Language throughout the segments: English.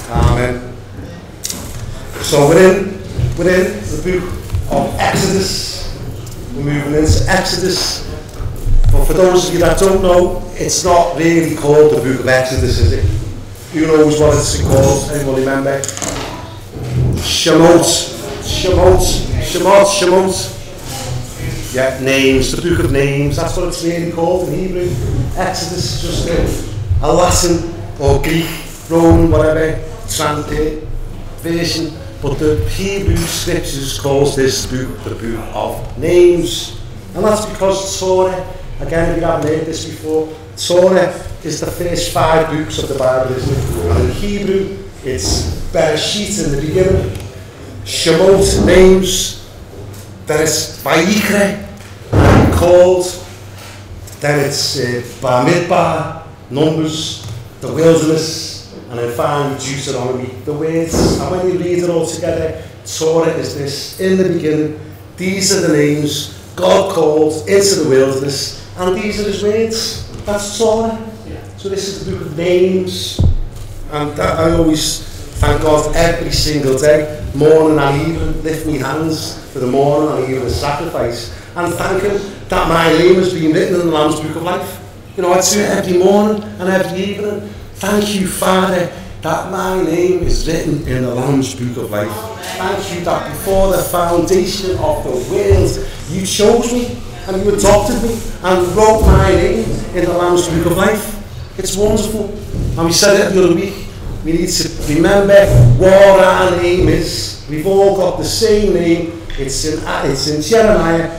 Amen. So we're in the book of Exodus. We're moving into Exodus. But for those of you that don't know, it's not really called the book of Exodus, is it? Who knows what it's called? Anyone remember? Shemot. Yeah, names, the book of names, that's what it's really called in Hebrew. Exodus is just a Latin or Greek, Roman, whatever, version. But the Hebrew scriptures calls this book the book of names. And that's because Torah, again, if you haven't heard this before, Torah is the first 5 books of the Bible, isn't it? And in Hebrew, it's Bereshit in the beginning, Shemot, names, then it's Vayikra, called, then it's Bamidbar, numbers, the wilderness, and then finally Deuteronomy, the words. And when you read it all together, Torah is this: in the beginning, these are the names God called into the wilderness, and these are his words. That's Torah. So this is the book of names, and that, I always thank God every single day, morning and evening, lift my hands for the morning and evening sacrifice, and thank him that my name has been written in the Lamb's Book of Life. You know, I do it every morning and every evening. Thank you, Father, that my name is written in the Lamb's Book of Life. Thank you that before the foundation of the world, you chose me and you adopted me and wrote my name in the Lamb's Book of Life. It's wonderful. And we said it the other week, we need to remember what our name is. We've all got the same name. It's in Jeremiah,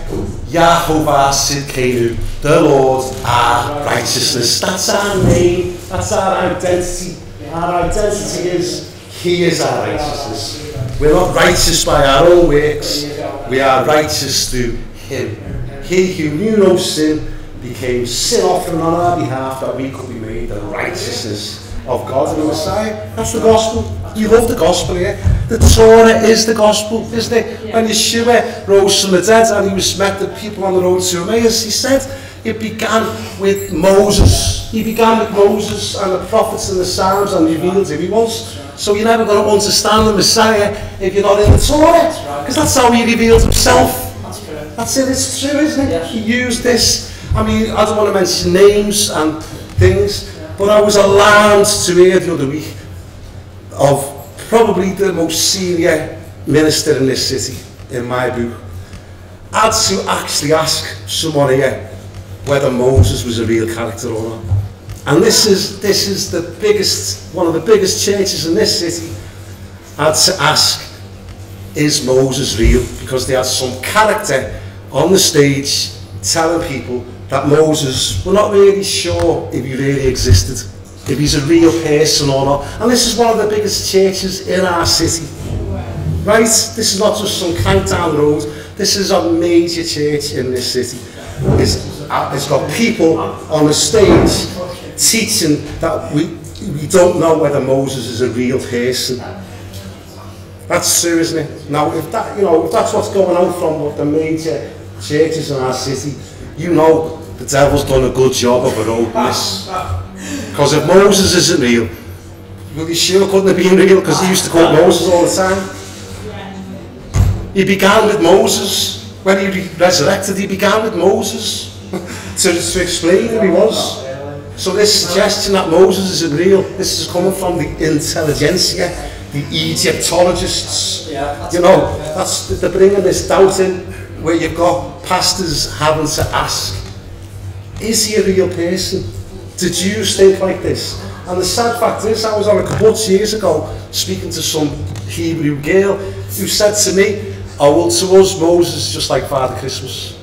Yahovah Sidkenu, the Lord our righteousness. That's our name, that's our identity. Our identity is, he is our righteousness. We're not righteous by our own works, we are righteous through him. He who knew no sin became sin offering on our behalf, that we could be made the righteousness of God and the Messiah. That's the gospel. We love the gospel here. The Torah is the gospel, isn't it? When Yeshua rose from the dead and he was met the people on the road to Emmaus, he said it began with Moses. He began with Moses and the prophets and the Psalms, and revealed who he was. So you're never going to understand the Messiah if you're not in the Torah, because that's how he revealed himself. That's it, it's true, isn't it? He used this. I mean, I don't want to mention names and things, but I was alarmed to hear the other week of probably the most senior minister in this city, in my book. I had to actually ask someone here whether Moses was a real character or not. And this is the biggest, one of the biggest churches in this city. I had to ask, is Moses real? Because they had some character on the stage telling people that Moses, we're not really sure if he really existed, if he's a real person or not. And this is one of the biggest churches in our city. Right? This is not just some crank down the road. This is a major church in this city. It's got people on the stage teaching that we don't know whether Moses is a real person. That's true, isn't it? Now, if that, you know, if that's what's going on from the major churches in our city, you know the devil's done a good job of eroding this. Because if Moses isn't real, well, he sure couldn't have been real, because he used to quote Moses all the time. He began with Moses. When he resurrected, he began with Moses to explain who he was. So this suggestion that Moses isn't real, this is coming from the intelligentsia, the Egyptologists. You know, they're bringing this doubt in, where you've got pastors having to ask, is he a real person? Do Jews think like this? And the sad fact is, I was on a kibbutz years ago speaking to some Hebrew girl who said to me, oh, well, to us Moses is just like Father Christmas.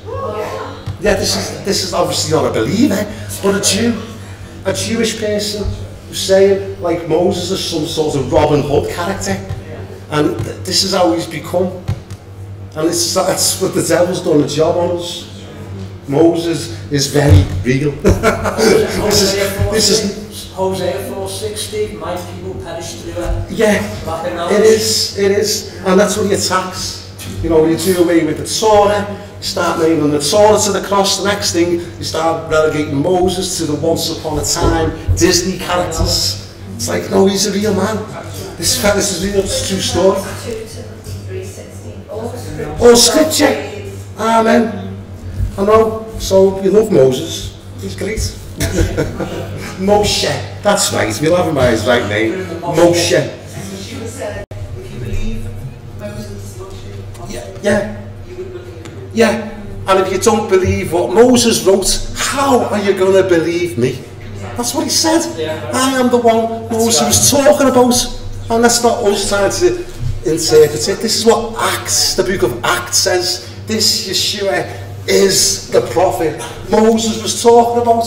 Yeah, this is obviously not a believer, but a Jewish person who's saying like Moses is some sort of Robin Hood character, and this is how he's become. And that's what the devil's done a job on us. Moses is very real. this is Hosea 4:16, my people perish through it. Yeah, it is. And that's what he attacks. You know, you do away with the Torah, you start nailing the Torah to the cross, the next thing, you start relegating Moses to the once upon a time Disney characters. It's like, no, he's a real man. This is real, it's a true story. All scripture. Amen. I know. So you love Moses. He's great. Moshe. That's right. We'll have him by his right name. Moshe. If you believe Moses, Moshe, Yeah. And if you don't believe what Moses wrote, how are you going to believe me? That's what he said. I am the one Moses was talking about. And that's not us trying to interpret it. This is what Acts, the book of Acts says. This Yeshua is the prophet Moses was talking about.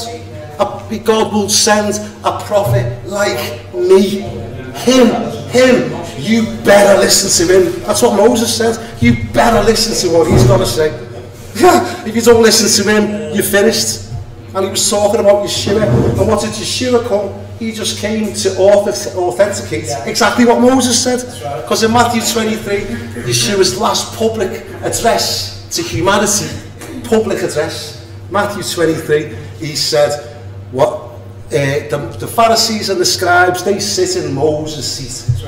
God will send a prophet like me. Him. You better listen to him. That's what Moses said. You better listen to what he's got to say. If you don't listen to him, you're finished. And he was talking about Yeshua. And what did Yeshua come? He just came to authenticate exactly what Moses said. Because in Matthew 23, Yeshua's last public address to humanity, public address, Matthew 23, he said, the Pharisees and the scribes, they sit in Moses' seat.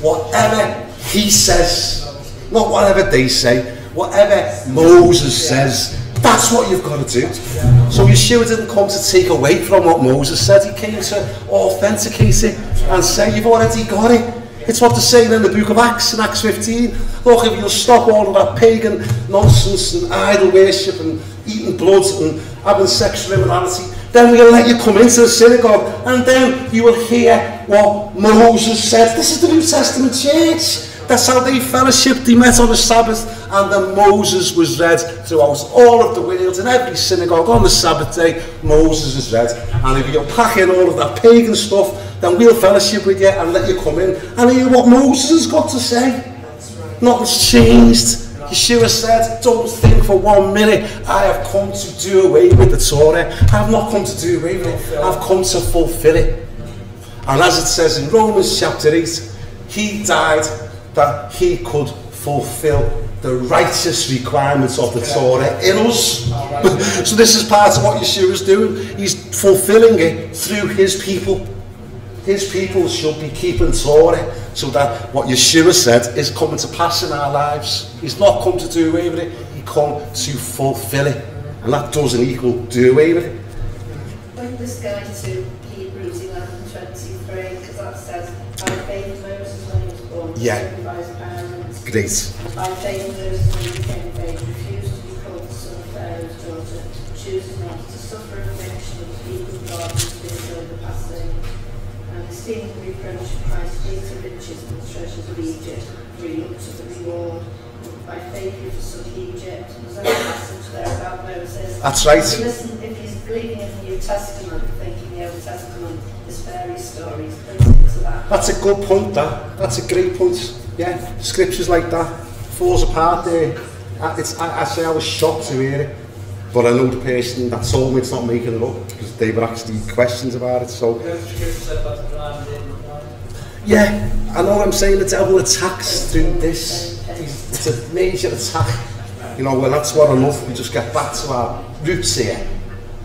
Whatever he says, not whatever they say, whatever Moses says, that's what you've got to do. So Yeshua didn't come to take away from what Moses said. He came to authenticate it and say, you've already got it. It's what they're saying in the book of Acts, in Acts 15. Look, if you'll stop all of that pagan nonsense and idol worship and eating blood and having sexual immorality, then we'll let you come into the synagogue and then you will hear what Moses said. This is the New Testament church. That's how they fellowshiped. They met on the Sabbath, and then Moses was read throughout all of the world. In every synagogue on the Sabbath day, Moses is read. And if you pack in all of that pagan stuff, then we'll fellowship with you and let you come in and hear what Moses has got to say. Nothing's changed. Yeshua said, don't think for 1 minute, I have come to do away with the Torah. I have not come to do away with it. I've come to fulfill it. And as it says in Romans chapter 8, he died that he could fulfill the righteous requirements of the Torah in us. So this is part of what Yeshua is doing. He's fulfilling it through his people. His people should be keeping Torah so that what Yeshua said is coming to pass in our lives. He's not come to do away with it. He come to fulfill it. And that doesn't equal do away with it. Point this guy to Hebrews 11:23, because that says, by faith Moses when he was born, Yeah. by his parents. Great. By faith Moses when he became of age refused to be called the son of Pharaoh's daughter, choosing not to suffer affliction of the people of God and to be so the passing. And esteeming the reproach of Christ greater riches than the treasures of Egypt, for he looked to the reward. By faith he forsook Egypt. There's a passage there about Moses. That's right. Listen, if he's believing in the New Testament, thinking the Old Testament is fairy stories, brings to that. That's a good point, that. That's a great point. Yeah, scriptures like that falls apart there. I say I was shocked to hear it, but I know the person that told me it's not making it up, because they were actually questions about it. So yeah, I know what I'm saying. The devil attacks through this. It's a major attack. You know, well, that's what I love. We just get back to our roots here.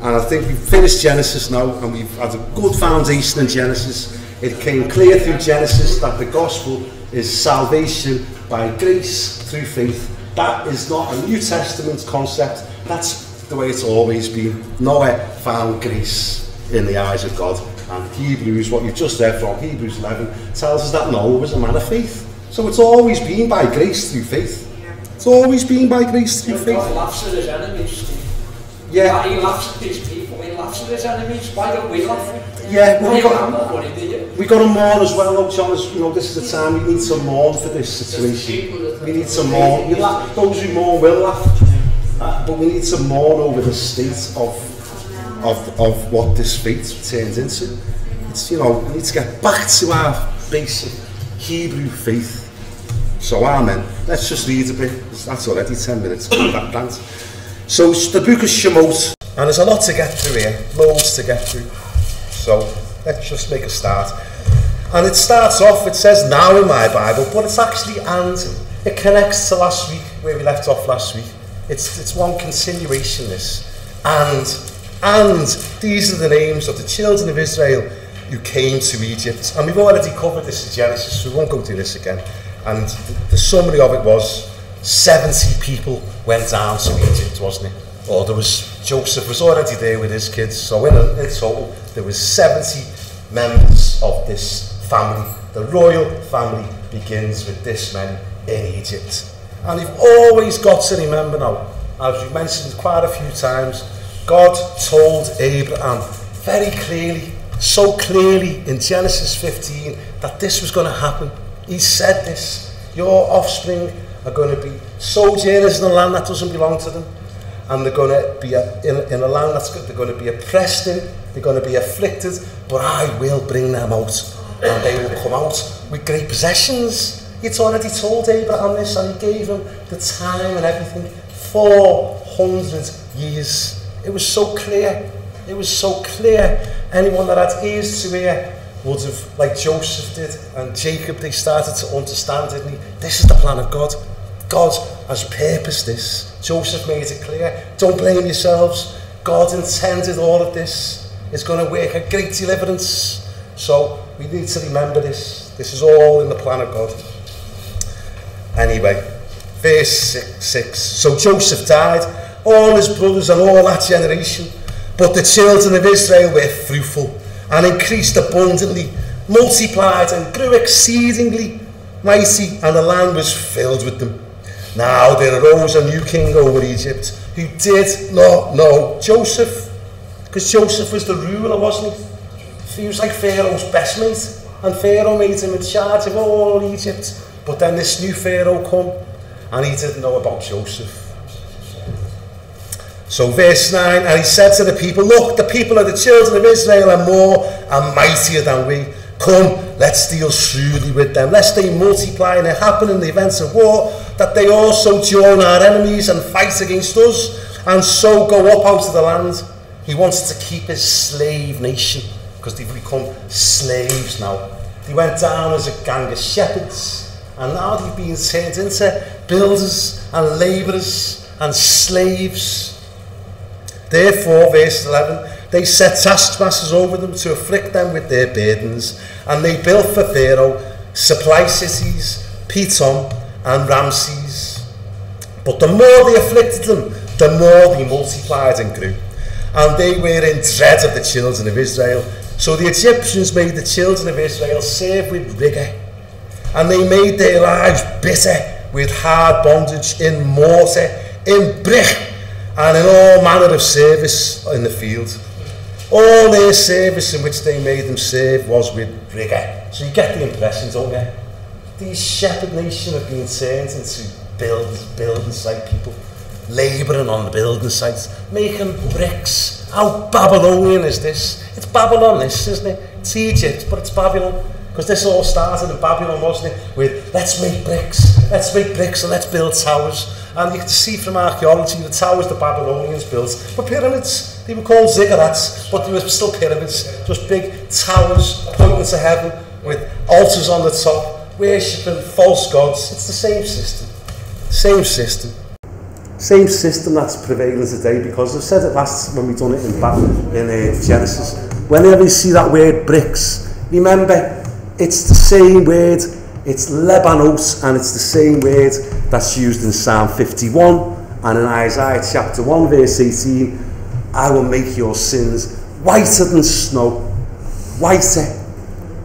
And I think we've finished Genesis now, and we've had a good foundation in Genesis. It came clear through Genesis that the gospel is salvation by grace through faith. That is not a New Testament concept. That's the way it's always been. Noah found grace in the eyes of God. And Hebrews, what you've just read from Hebrews 11, tells us that Noah was a man of faith. So it's always been by grace through faith. It's always been by grace through faith. God laughs at his enemies. Yeah. He laughs at these people. He laughs at his enemies. Why don't we laugh? Yeah, well, we got to mourn as well, though, John. You know, this is the time we need to mourn for this situation. We need to mourn. Those who mourn will laugh, but we need to mourn over the state of what this faith turns into. It's, you know, we need to get back to our basic Hebrew faith. So, amen. Let's just read a bit. That's already 10 minutes. So, the book of Shemot, and there's a lot to get through here, loads to get through. So, let's just make a start. And it starts off, it says now in my Bible, but it's actually and. It connects to last week, where we left off last week. It's one continuation, this. And these are the names of the children of Israel who came to Egypt. And we've already covered this in Genesis, so we won't go through this again. And the summary of it was 70 people went down to Egypt, wasn't it? Or there was, Joseph was already there with his kids, so in total there was 70 members of this family. The royal family begins with this many in Egypt. And you've always got to remember now, as we mentioned quite a few times, God told Abraham very clearly, so clearly in Genesis 15, that this was going to happen. He said this: your offspring are going to be sojourners in a land that doesn't belong to them, and they're going to be in a land they're going to be oppressed in, they're going to be afflicted, but I will bring them out, and they will come out with great possessions. He'd already told Abraham this, and he gave him the time and everything. 400 years. It was so clear. It was so clear. Anyone that had ears to hear would have, like Joseph did and Jacob, they started to understand, didn't he? This is the plan of God. God has purposed this. Joseph made it clear. Don't blame yourselves. God intended all of this. It's going to work a great deliverance. So we need to remember this. This is all in the plan of God. Anyway, verse 6. So Joseph died, all his brothers and all that generation. But the children of Israel were fruitful and increased abundantly, multiplied and grew exceedingly mighty, and the land was filled with them. Now there arose a new king over Egypt who did not know Joseph, because Joseph was the ruler, wasn't he? He was like Pharaoh's best mate, and Pharaoh made him in charge of all Egypt. But then this new Pharaoh come, and he didn't know about Joseph. So verse 9, and he said to the people, look, the people of the children of Israel are more and mightier than we. Come, let's deal shrewdly with them, lest they multiply and it happen in the events of war, that they also join our enemies and fight against us, and so go up out of the land. He wants to keep his slave nation, because they've become slaves now. They went down as a gang of shepherds, and now they've been turned into builders and labourers and slaves. Therefore, verse 11, they set taskmasters over them to afflict them with their burdens, and they built for Pharaoh supply cities, Pithom and Ramses. But the more they afflicted them, the more they multiplied and grew, and they were in dread of the children of Israel. So the Egyptians made the children of Israel serve with rigour, and they made their lives bitter with hard bondage in mortar, in brick, and in all manner of service in the field. All their service in which they made them serve was with rigour. So you get the impression, don't you? These shepherd nation have been turned into building site people, labouring on the building sites, making bricks. How Babylonian is this? It's Babylon, this, isn't it? It's Egypt, but it's Babylon. Because this all started in Babylon, wasn't it? With, let's make bricks and let's build towers. And you can see from archaeology, the towers the Babylonians built were pyramids. They were called ziggurats, but they were still pyramids. Just big towers pointing to heaven with altars on the top, worshipping false gods. It's the same system. Same system. Same system that's prevailing today, because I've said it last when we done it in Genesis. Whenever you see that word bricks, remember, it's the same word. It's Lebanos, and it's the same word that's used in Psalm 51 and in Isaiah chapter 1 verse 18. I will make your sins whiter than snow. Whiter.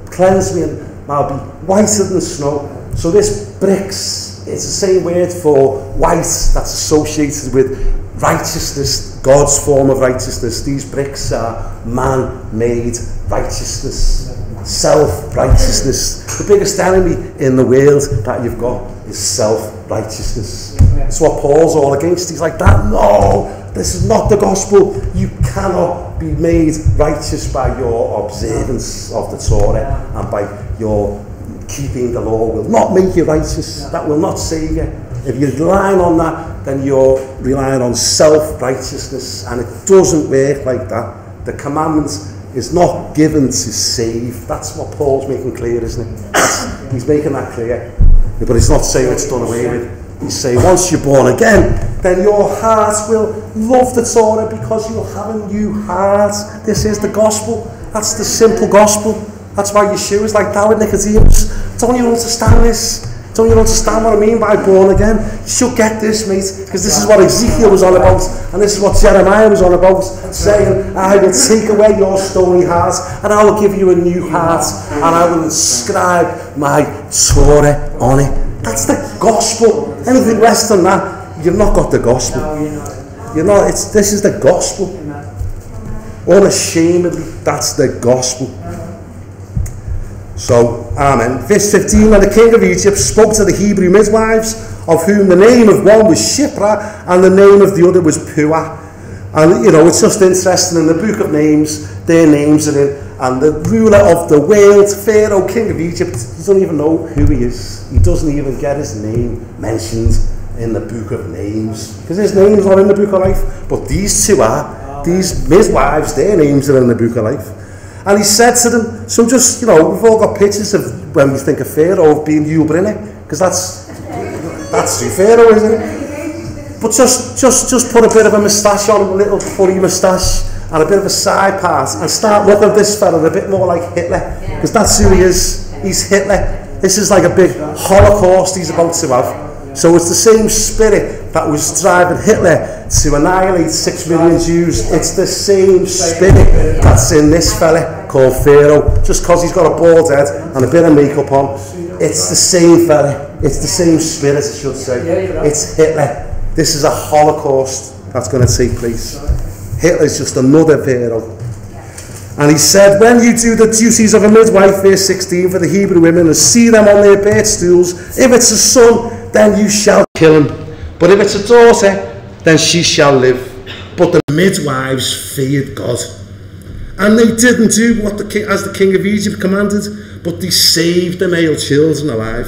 Cleanse me and I'll be whiter than snow. So this bricks, it's the same word for white that's associated with righteousness, God's form of righteousness. These bricks are man-made righteousness. Self-righteousness. The biggest enemy in the world that you've got is self-righteousness. It's what Paul's all against. He's like, that, no, this is not the gospel. You cannot be made righteous by your observance of the Torah and by your keeping the law. Will not make you righteous. That will not save you. If you're relying on that, then you're relying on self-righteousness, and it doesn't work like that. The commandments is not given to save. That's what Paul's making clear, isn't it? He's making that clear. But he's not saying it's done away with. He's saying once you're born again, then your heart will love the Torah, because you'll have a new heart. This is the gospel. That's the simple gospel. That's why Yeshua is like that with Nicodemus. Don't you understand this? Don't you understand what I mean by born again? You should get this, mate, because this is what Ezekiel was on about, and this is what Jeremiah was on about, saying, I will take away your stony heart, and I will give you a new heart, and I will inscribe my Torah on it. That's the gospel. Anything less than that, you've not got the gospel. You're not. This is the gospel. Unashamedly, that's the gospel. So, amen. Verse 15, and the king of Egypt spoke to the Hebrew midwives, of whom the name of one was Shipra, and the name of the other was Puah. And, you know, it's just interesting, in the book of names, their names are in, and the ruler of the world, Pharaoh, king of Egypt, he doesn't even know who he is. He doesn't even get his name mentioned in the book of names, because his name's not in the book of life, but these two are. These midwives, their names are in the book of life. And he said to them, so just, you know, we've all got pictures of when we think of Pharaoh being Ubrinne, because that's who Pharaoh is, isn't it? But just put a bit of a moustache on him, a little furry moustache, and a bit of a side part, and start looking at this fella a bit more like Hitler, because that's who he is. He's Hitler. This is like a big Holocaust he's about to have. So it's the same spirit that was driving Hitler to annihilate 6 million Jews. It's the same spirit that's in this fella called Pharaoh. Just because he's got a bald head and a bit of makeup on, it's the same fella. It's the same spirit, I should say. It's Hitler. This is a Holocaust that's going to take place. Hitler's just another Pharaoh. And he said, when you do the duties of a midwife, verse 16, for the Hebrew women, and see them on their birth stools, if it's a son, then you shall kill him. But if it's a daughter, then she shall live. But the midwives feared God. And they didn't do what as the king of Egypt commanded, but they saved the male children alive.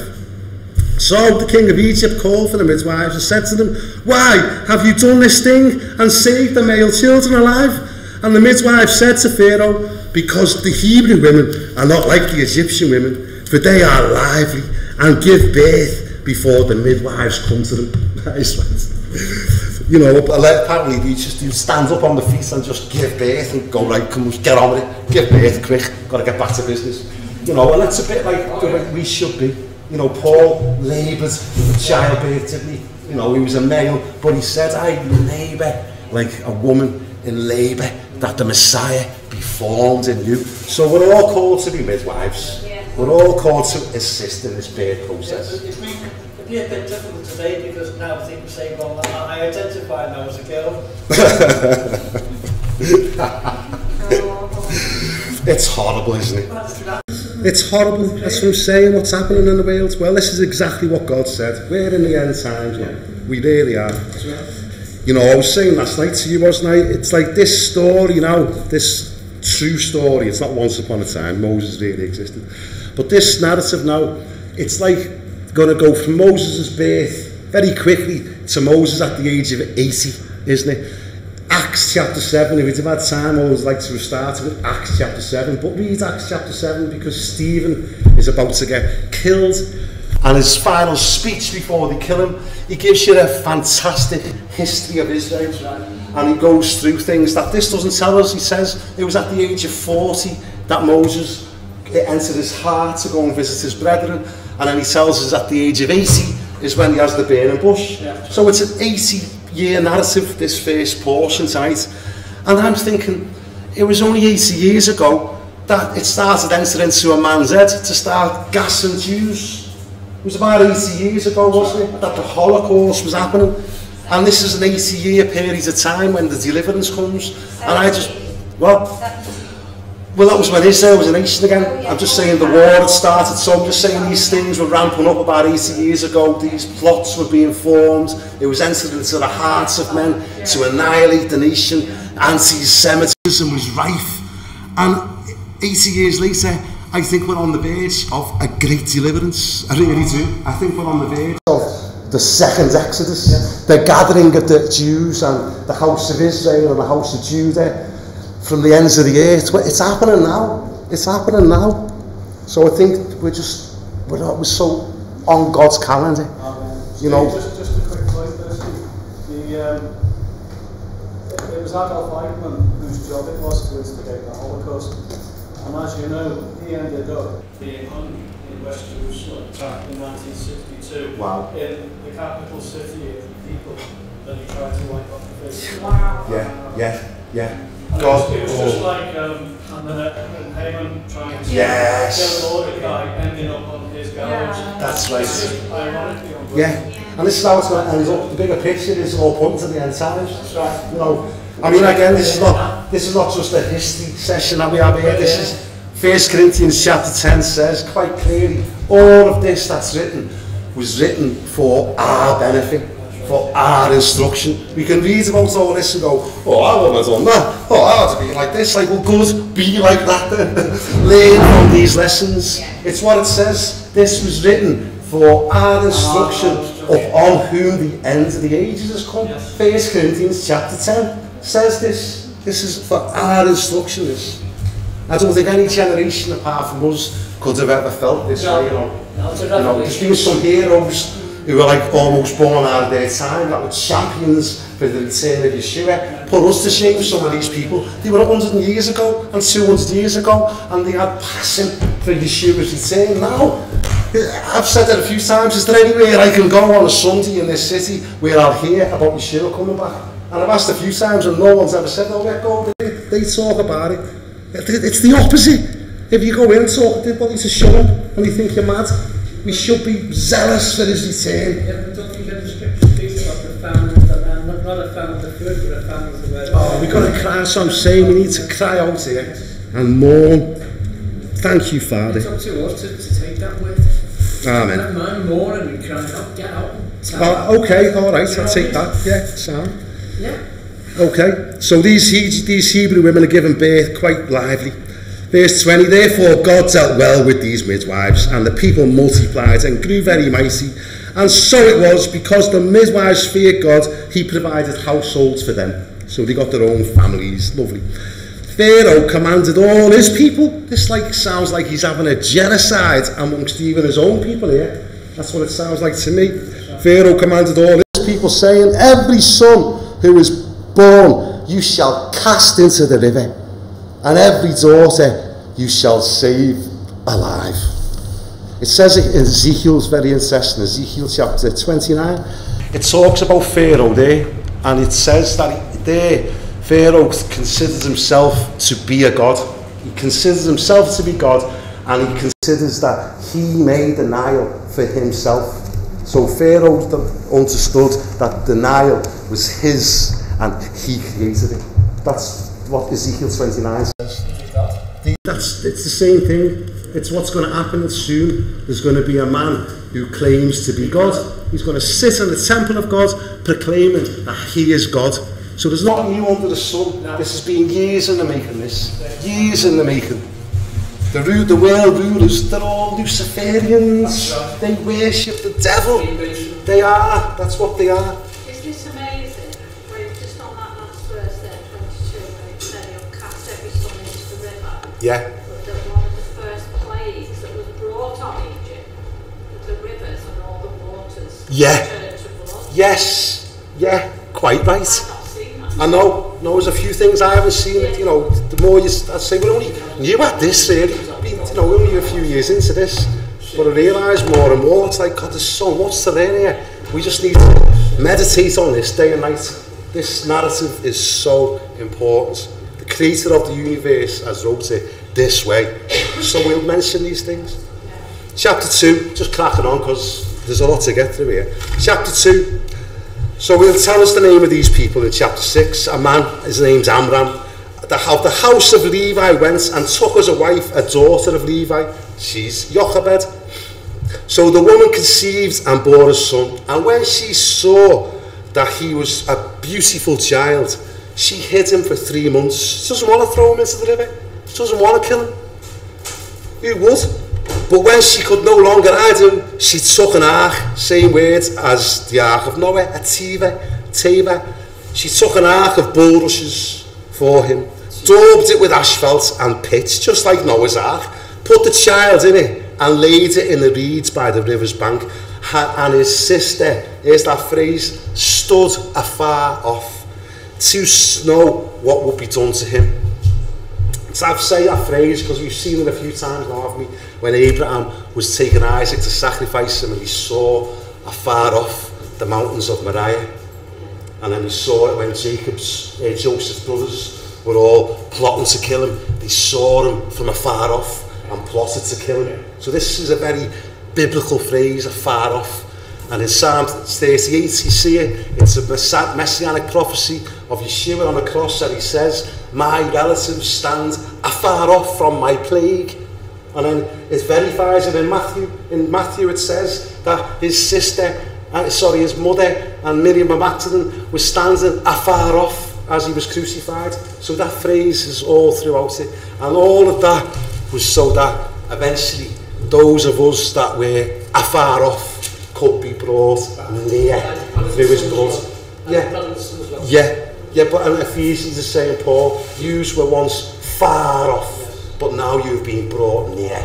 So the king of Egypt called for the midwives and said to them, why have you done this thing and saved the male children alive? And the midwife said to Pharaoh, because the Hebrew women are not like the Egyptian women, for they are lively and give birth before the midwives come to them. Nice, right? You know, apparently they just do stand up on the feet and just give birth and go, right, come on, get on with it, give birth quick, got to get back to business. You know, and that's a bit like the way we should be. You know, Paul laboured with childbirth, didn't he? You know, he was a male, but he said, I labour like a woman in labour, that the Messiah be formed in you. So we're all called to be midwives. Yeah. We're all called to assist in this birth process. It'd be a bit difficult today because now people say, well, I identify now as a girl. It's horrible, isn't it? It's horrible. That's what I'm saying. What's happening in the world? Well, this is exactly what God said. We're in the end times, man. We really are. You know, I was saying last night to you, wasn't I? It's like this story, you know, this true story. It's not once upon a time Moses really existed. But this narrative now, it's like going to go from Moses' birth very quickly to Moses at the age of 80, isn't it? Acts chapter 7, if you've had time, I always like to restart with Acts chapter 7. But read Acts chapter 7 because Stephen is about to get killed. And his final speech before they kill him, he gives you a fantastic history of Israel. And he goes through things that this doesn't tell us. He says it was at the age of 40 that Moses entered his heart to go and visit his brethren. And then he tells us at the age of 80 is when he has the burning bush. Yeah. So it's an 80-year narrative, this first portion tonight. And I'm thinking, it was only 80 years ago that it started entering into a man's head to start gassing Jews. It was about 80 years ago, wasn't it, that the Holocaust was happening. And this is an 80-year period of time when the deliverance comes. And I just, well, that was when Israel was a nation again. I'm just saying the war had started, so I'm just saying these things were ramping up about 80 years ago. These plots were being formed. It was entered into the hearts of men to annihilate the nation. Anti-Semitism was rife. And 80 years later, I think we're on the verge of a great deliverance. I really do. I think we're on the verge of the second Exodus, the gathering of the Jews and the house of Israel and the house of Judah from the ends of the earth. It's happening now. It's happening now. So I think we're so on God's calendar. You know. Just a quick point there. It was Adolf Eichmann whose job it was to instigate the Holocaust. And as you know, he ended up being hung in West Jerusalem in 1962. Wow. In the capital city of the people that he tried to wipe off the face. Wow. Yeah. And God. it was just like Haman trying to Yes. kill Mordecai, ending up on his gallows. That's right. It's just ironically on Yeah. And this is how it's going to end up. The bigger picture is all pointing to the end times. That's right. You know, I mean, again, this is not just a history session that we have here. This is 1 Corinthians chapter 10 says quite clearly, all of this that's written was written for our benefit, for our instruction. We can read about all this and go, oh, I wouldn't have done that. Oh, I ought to be like this. Like, well, good, be like that then. Learn from these lessons. It's what it says. This was written for our instruction on whom the end of the ages has come. 1 Corinthians chapter 10 says this. This is for our instruction. I don't think any generation apart from us could have ever felt this way, you know. There's been some heroes who were like almost born out of their time, that were champions for the return of Yeshua. Put us to shame, some of these people. They were 100 years ago and 200 years ago, and they had passion for Yeshua's return. Now, I've said it a few times, is there anywhere I can go on a Sunday in this city where I'll hear about Yeshua coming back? And I've asked a few times and no one's ever said, oh, let go. They talk about it. It's the opposite. If you go in and talk to anybody to show him and you think you're mad, we should be zealous for his return. Yeah, but don't forget the scripture speaks about the famine of the land, not a famine of the food, but a famine of the word. Oh, we've got to cry, so I'm saying we need to cry out here and mourn. Thank you, Father. It's up to us to take that word. Amen. Don't mind mourning and crying out, get out. Okay, alright, I'll take that. Yeah, sound. Yeah. Okay, so these Hebrew women are given birth quite lively. Verse 20, therefore God dealt well with these midwives, and the people multiplied and grew very mighty. And so it was, because the midwives feared God, he provided households for them. So they got their own families. Lovely. Pharaoh commanded all his people. This sounds like he's having a genocide amongst even his own people here. That's what it sounds like to me. Pharaoh commanded all his people, saying, every son who is born you shall cast into the river, and every daughter you shall save alive. It says it in Ezekiel's very interesting, Ezekiel chapter 29. It talks about Pharaoh there, and it says that there Pharaoh considers himself to be a god. He considers himself to be God, and he considers that he made the Nile for himself. So Pharaoh understood that the Nile was his and he created it. That's what Ezekiel 29 says. It's the same thing. It's what's going to happen soon. There's going to be a man who claims to be God. He's going to sit in the temple of God proclaiming that he is God. So there's nothing new under the sun. This has been years in the making, years in the making. The world rulers, they're all Luciferians. They worship the devil. They are. That's what they are. Isn't this amazing? Where just on that last verse there, 22, where it said he'll cast every son into the river. Yeah. But that one of the first plagues that was brought on Egypt, that the rivers and all the waters turned to blood. Yes. Yeah. Quite right. I've not seen that. I know. No, there's a few things I haven't seen. You know, the more I'd say, we're only new at this, really. You know, we're only a few years into this. But I realise more and more, it's like, God, there's so much to learn here. We just need to meditate on this day and night. This narrative is so important. The creator of the universe has wrote it this way. So we'll mention these things. Chapter 2, just cracking on because there's a lot to get through here. Chapter 2. So we'll tell us the name of these people in chapter 6. A man, his name's Amram. The house of Levi went and took as a wife a daughter of Levi. She's Jochebed. So the woman conceived and bore a son. And when she saw that he was a beautiful child, she hid him for 3 months. She doesn't want to throw him into the river. She doesn't want to kill him. Who would? But when she could no longer hide him, she took an ark, same word as the ark of Noah, a teva. She took an ark of bulrushes for him, daubed it with asphalt and pitch, just like Noah's ark, put the child in it and laid it in the reeds by the river's bank. And his sister, here's that phrase, stood afar off to know what would be done to him. So I've said that phrase because we've seen it a few times now, haven't we? When Abraham was taking Isaac to sacrifice him, and he saw afar off the mountains of Moriah. And then he saw it when Joseph's brothers were all plotting to kill him. They saw him from afar off and plotted to kill him. So this is a very biblical phrase, afar off. And in Psalm 38, you see it. It's a messianic prophecy of Yeshua on the cross, that he says, my relatives stand afar off from my plague. And then it verifies it in Matthew. In Matthew it says that his mother and Miriam of Magdalene were standing afar off as he was crucified. So that phrase is all throughout it. And all of that was so that eventually those of us that were afar off could be brought near through his blood. Yeah, but in Ephesians is saying, Paul, yous were once far off, but now you've been brought near.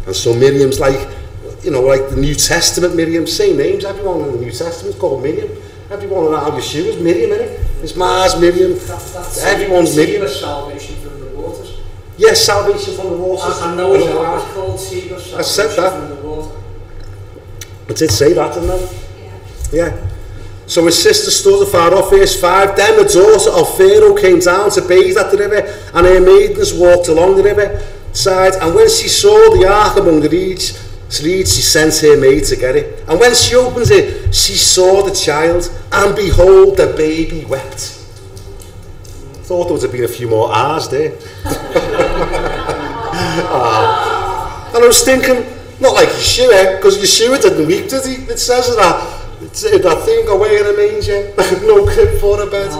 And so Miriam's like, you know, like the New Testament Miriam, same names, everyone in the New Testament is called Miriam. Everyone around Yeshua is Miriam, innit? It's Mars, Miriam, everyone's Miriam. Salvation from the waters. Yes, salvation from the waters. I know it's called Salvation I said that. From the water. I did say that, didn't I? Yeah. So his sister stood afar off, verse 5. Then the daughter of Pharaoh came down to bathe at the river, and her maidens walked along the river side. And when she saw the ark among the reeds, she sent her maid to get it. And when she opened it, she saw the child, and behold, the baby wept. Thought there would have been a few more R's there. And I was thinking, not like Yeshua, because Yeshua didn't weep, did he? It says that thing away in a manger, no crib for a bed.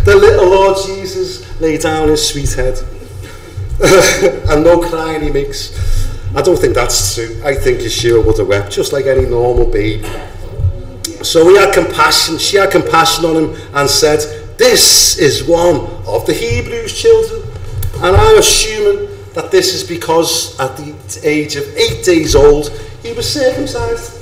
The little Lord Jesus lay down his sweet head. And no crying he makes. I don't think that's true. I think Yeshua would have wept, just like any normal baby. So he had compassion, she had compassion on him and said, this is one of the Hebrews' children. And I'm assuming that this is because at the age of 8 days old, he was circumcised.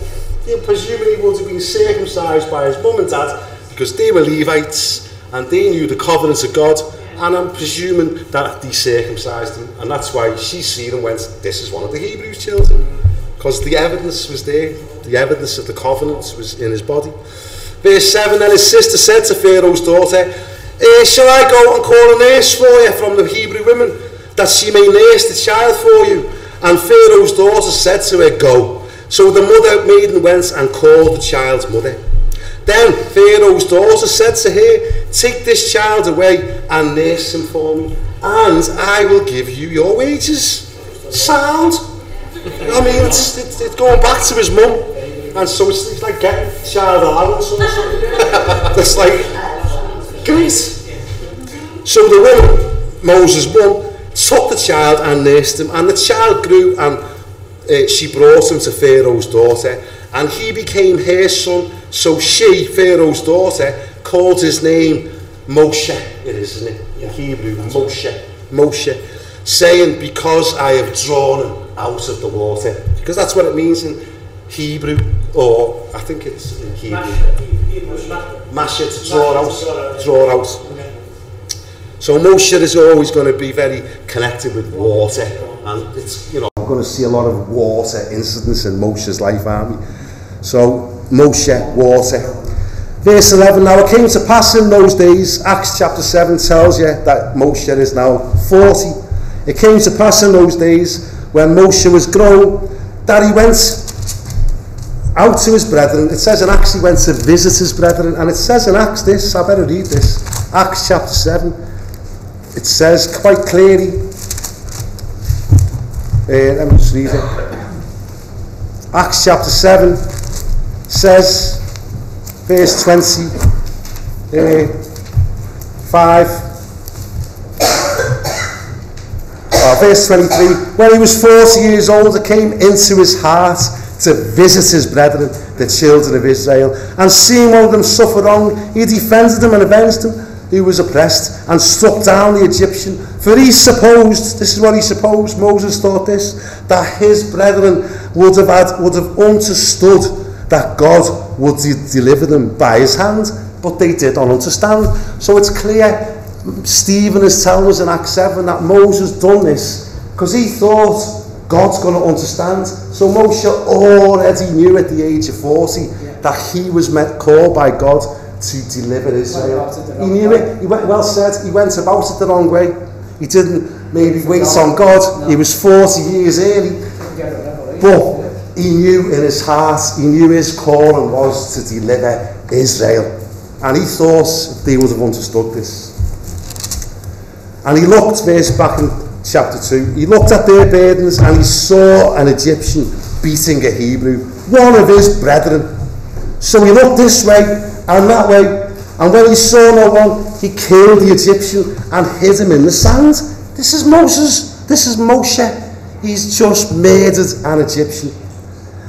You're presuming he would have been circumcised by his mum and dad because they were Levites and they knew the covenants of God. And I'm presuming that they circumcised him. And that's why she seen him and went, this is one of the Hebrews' children. Because the evidence was there. The evidence of the covenant was in his body. Verse 7, then his sister said to Pharaoh's daughter, shall I go and call a nurse for you from the Hebrew women, that she may nurse the child for you? And Pharaoh's daughter said to her, go. So the mother maiden went and called the child's mother. Then Pharaoh's daughter said to her, take this child away and nurse him for me, and I will give you your wages. Sound? I mean, it's going back to his mum, and so it's like getting child allowance or something. That's like, great. So the woman, Moses' mum, took the child and nursed him, and the child grew, and she brought him to Pharaoh's daughter, and he became her son. So she, Pharaoh's daughter, called his name Moshe. It is, isn't it? In Hebrew, Moshe, saying, because I have drawn him out of the water. Because that's what it means in Hebrew, or I think it's in Hebrew. Masha, to draw out. So Moshe is always going to be very connected with water, and it's, you know, we're going to see a lot of water incidents in Moshe's life, aren't we? So Moshe, water. Verse 11, now it came to pass in those days, Acts chapter 7 tells you that Moshe is now 40. It came to pass in those days when Moshe was grown that he went out to his brethren. It says in Acts he went to visit his brethren, and it says in Acts this, I better read this, Acts chapter 7, it says quite clearly, let me just read it. Acts chapter 7 says, verse 25, verse 23, when he was 40 years old, it came into his heart to visit his brethren, the children of Israel, and seeing one of them suffer wrong, he defended them and avenged them who was oppressed, and struck down the Egyptian. For he supposed, this is what he supposed, Moses thought this, that his brethren would have understood that God would deliver them by his hand, but they did not understand. So it's clear Stephen is telling us in Acts 7 that Moses done this because he thought God's going to understand. So Moshe already knew at the age of 40 that he was called by God to deliver Israel. He knew it. He went, well said, he went about it the wrong way. He didn't maybe wait on God. He was 40 years early. But he knew in his heart, he knew his calling was to deliver Israel. And he thought they would have understood this. And he looked, back in chapter 2, he looked at their burdens and he saw an Egyptian beating a Hebrew, one of his brethren. So he looked this way and that way, and when he saw no one, he killed the Egyptian and hid him in the sand. This is Moses, this is Moshe. He's just murdered an Egyptian.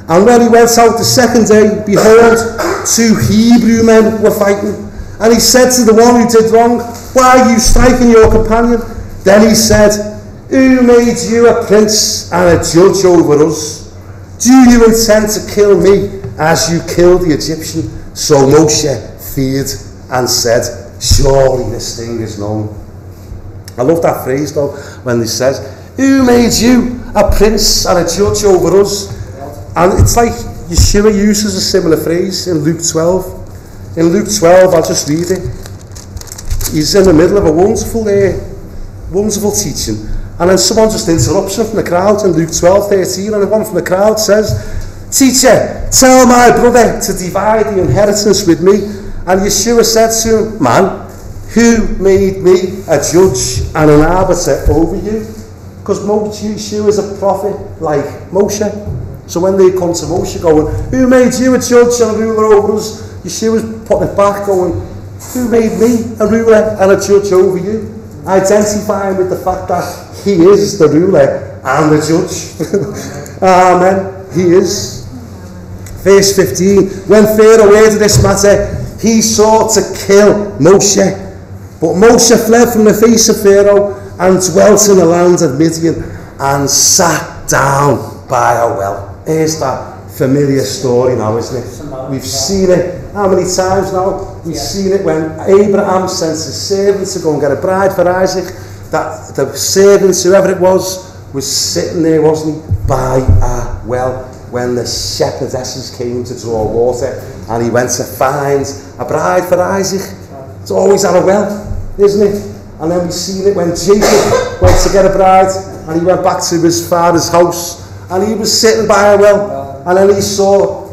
And when he went out the second day, behold, 2 Hebrew men were fighting. And he said to the one who did wrong, why are you striking your companion? Then he said, who made you a prince and a judge over us? Do you intend to kill me as you killed the Egyptian? So Moshe feared and said, surely this thing is known. I love that phrase though, when he says, who made you a prince and a judge over us? And it's like Yeshua uses a similar phrase in Luke 12. In Luke 12, I'll just read it. He's in the middle of a wonderful teaching. And then someone just interrupts him from the crowd in Luke 12:13, and the one from the crowd says, teacher, tell my brother to divide the inheritance with me. And Yeshua said to him, man, who made me a judge and an arbiter over you? Because Yeshua is a prophet like Moshe. So when they come to Moshe going, who made you a judge and a ruler over us? Yeshua's putting it back going, who made me a ruler and a judge over you? Identifying with the fact that he is the ruler and the judge. Amen. He is. Verse 15. When Pharaoh heard of this matter, he sought to kill Moshe. But Moshe fled from the face of Pharaoh and dwelt in the land of Midian and sat down by a well. Here's that familiar story now, isn't it? We've seen it. How many times now? We've seen it when Abraham sent his servants to go and get a bride for Isaac. That the servants, whoever it was sitting there, wasn't he, by a well when the shepherdesses came to draw water, and he went to find a bride for Isaac. It's always at a well, isn't it? And then we've seen it when Jacob went to get a bride, and he went back to his father's house, and he was sitting by a well, and then he saw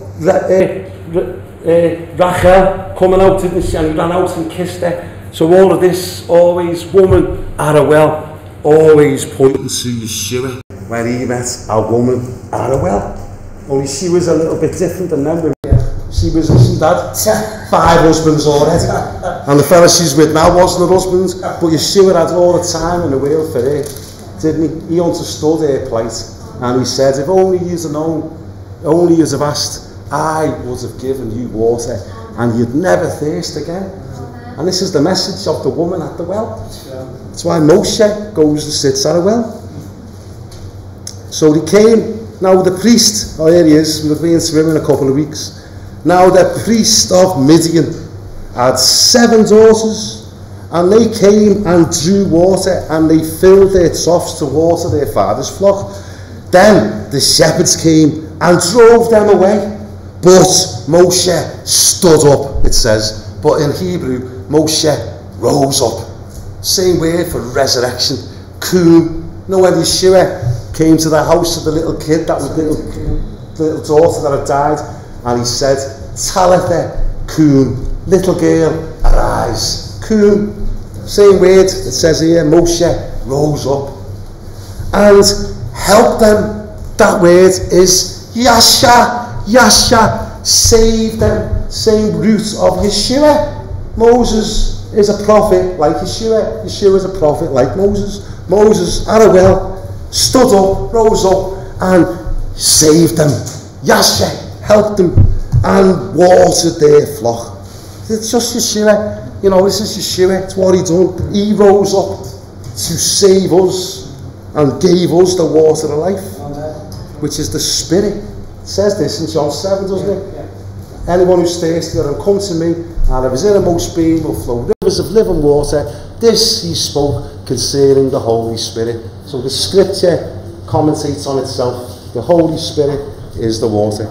Rachel coming out to this, and he ran out and kissed her. So all of this, always woman at a well, always pointing to Yeshua when he met a woman at a well. Only she was a little bit different than them. She had 5 husbands already, and the fella she's with now wasn't her husband, but Yeshua had all the time in the world for her, didn't he? He understood her plight, and he said, if only you'd have known, only you'd have asked, I would have given you water, and you'd never thirst again. And this is the message of the woman at the well. That's why Moshe goes and sits at a well. So they came. Now the priest, oh here he is, we'll be into him in a couple of weeks. Now the priest of Midian had 7 daughters, and they came and drew water, and they filled their troughs to water their father's flock. Then the shepherds came and drove them away. But Moshe stood up, it says. But in Hebrew, Moshe rose up. Same word for resurrection. Kum. You know when Yeshua came to the house of the little kid, that was little daughter that had died, and he said, Talitha kum, little girl, arise. Kum. Same word, it says here, Moshe rose up and helped them. That word is Yasha, Yasha, save them. Same root of Yeshua. Moses is a prophet like Yeshua. Yeshua is a prophet like Moses. Moses, at a well, stood up, rose up, and saved them. Yasha helped them and watered their flock. It's just Yeshua. You know, this is Yeshua. It's what he done. He rose up to save us and gave us the water of life, which is the Spirit. It says this in John 7, doesn't it? Anyone who's thirsty, let him come to me, and of his innermost being will flow rivers of living water. This he spoke concerning the Holy Spirit. So the scripture commentates on itself. The Holy Spirit is the water.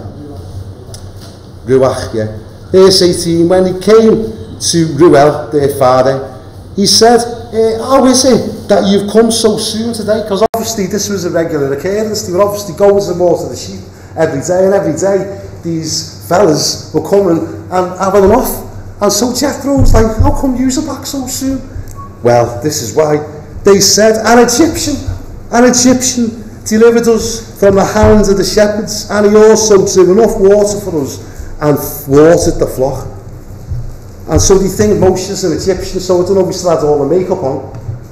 Ruach, yeah. Verse 18, when he came to Ruel, their father, he said, how is it that you've come so soon today? Because obviously this was a regular occurrence. They were obviously going to water the sheep every day, and every day these fellas were coming and having enough. And so Jethro was like, how come you are back so soon? Well, this is why. They said, an Egyptian delivered us from the hands of the shepherds, and he also drew enough water for us and watered the flock. And so they think Moshe's an Egyptian, so I don't know if he still had all the makeup on.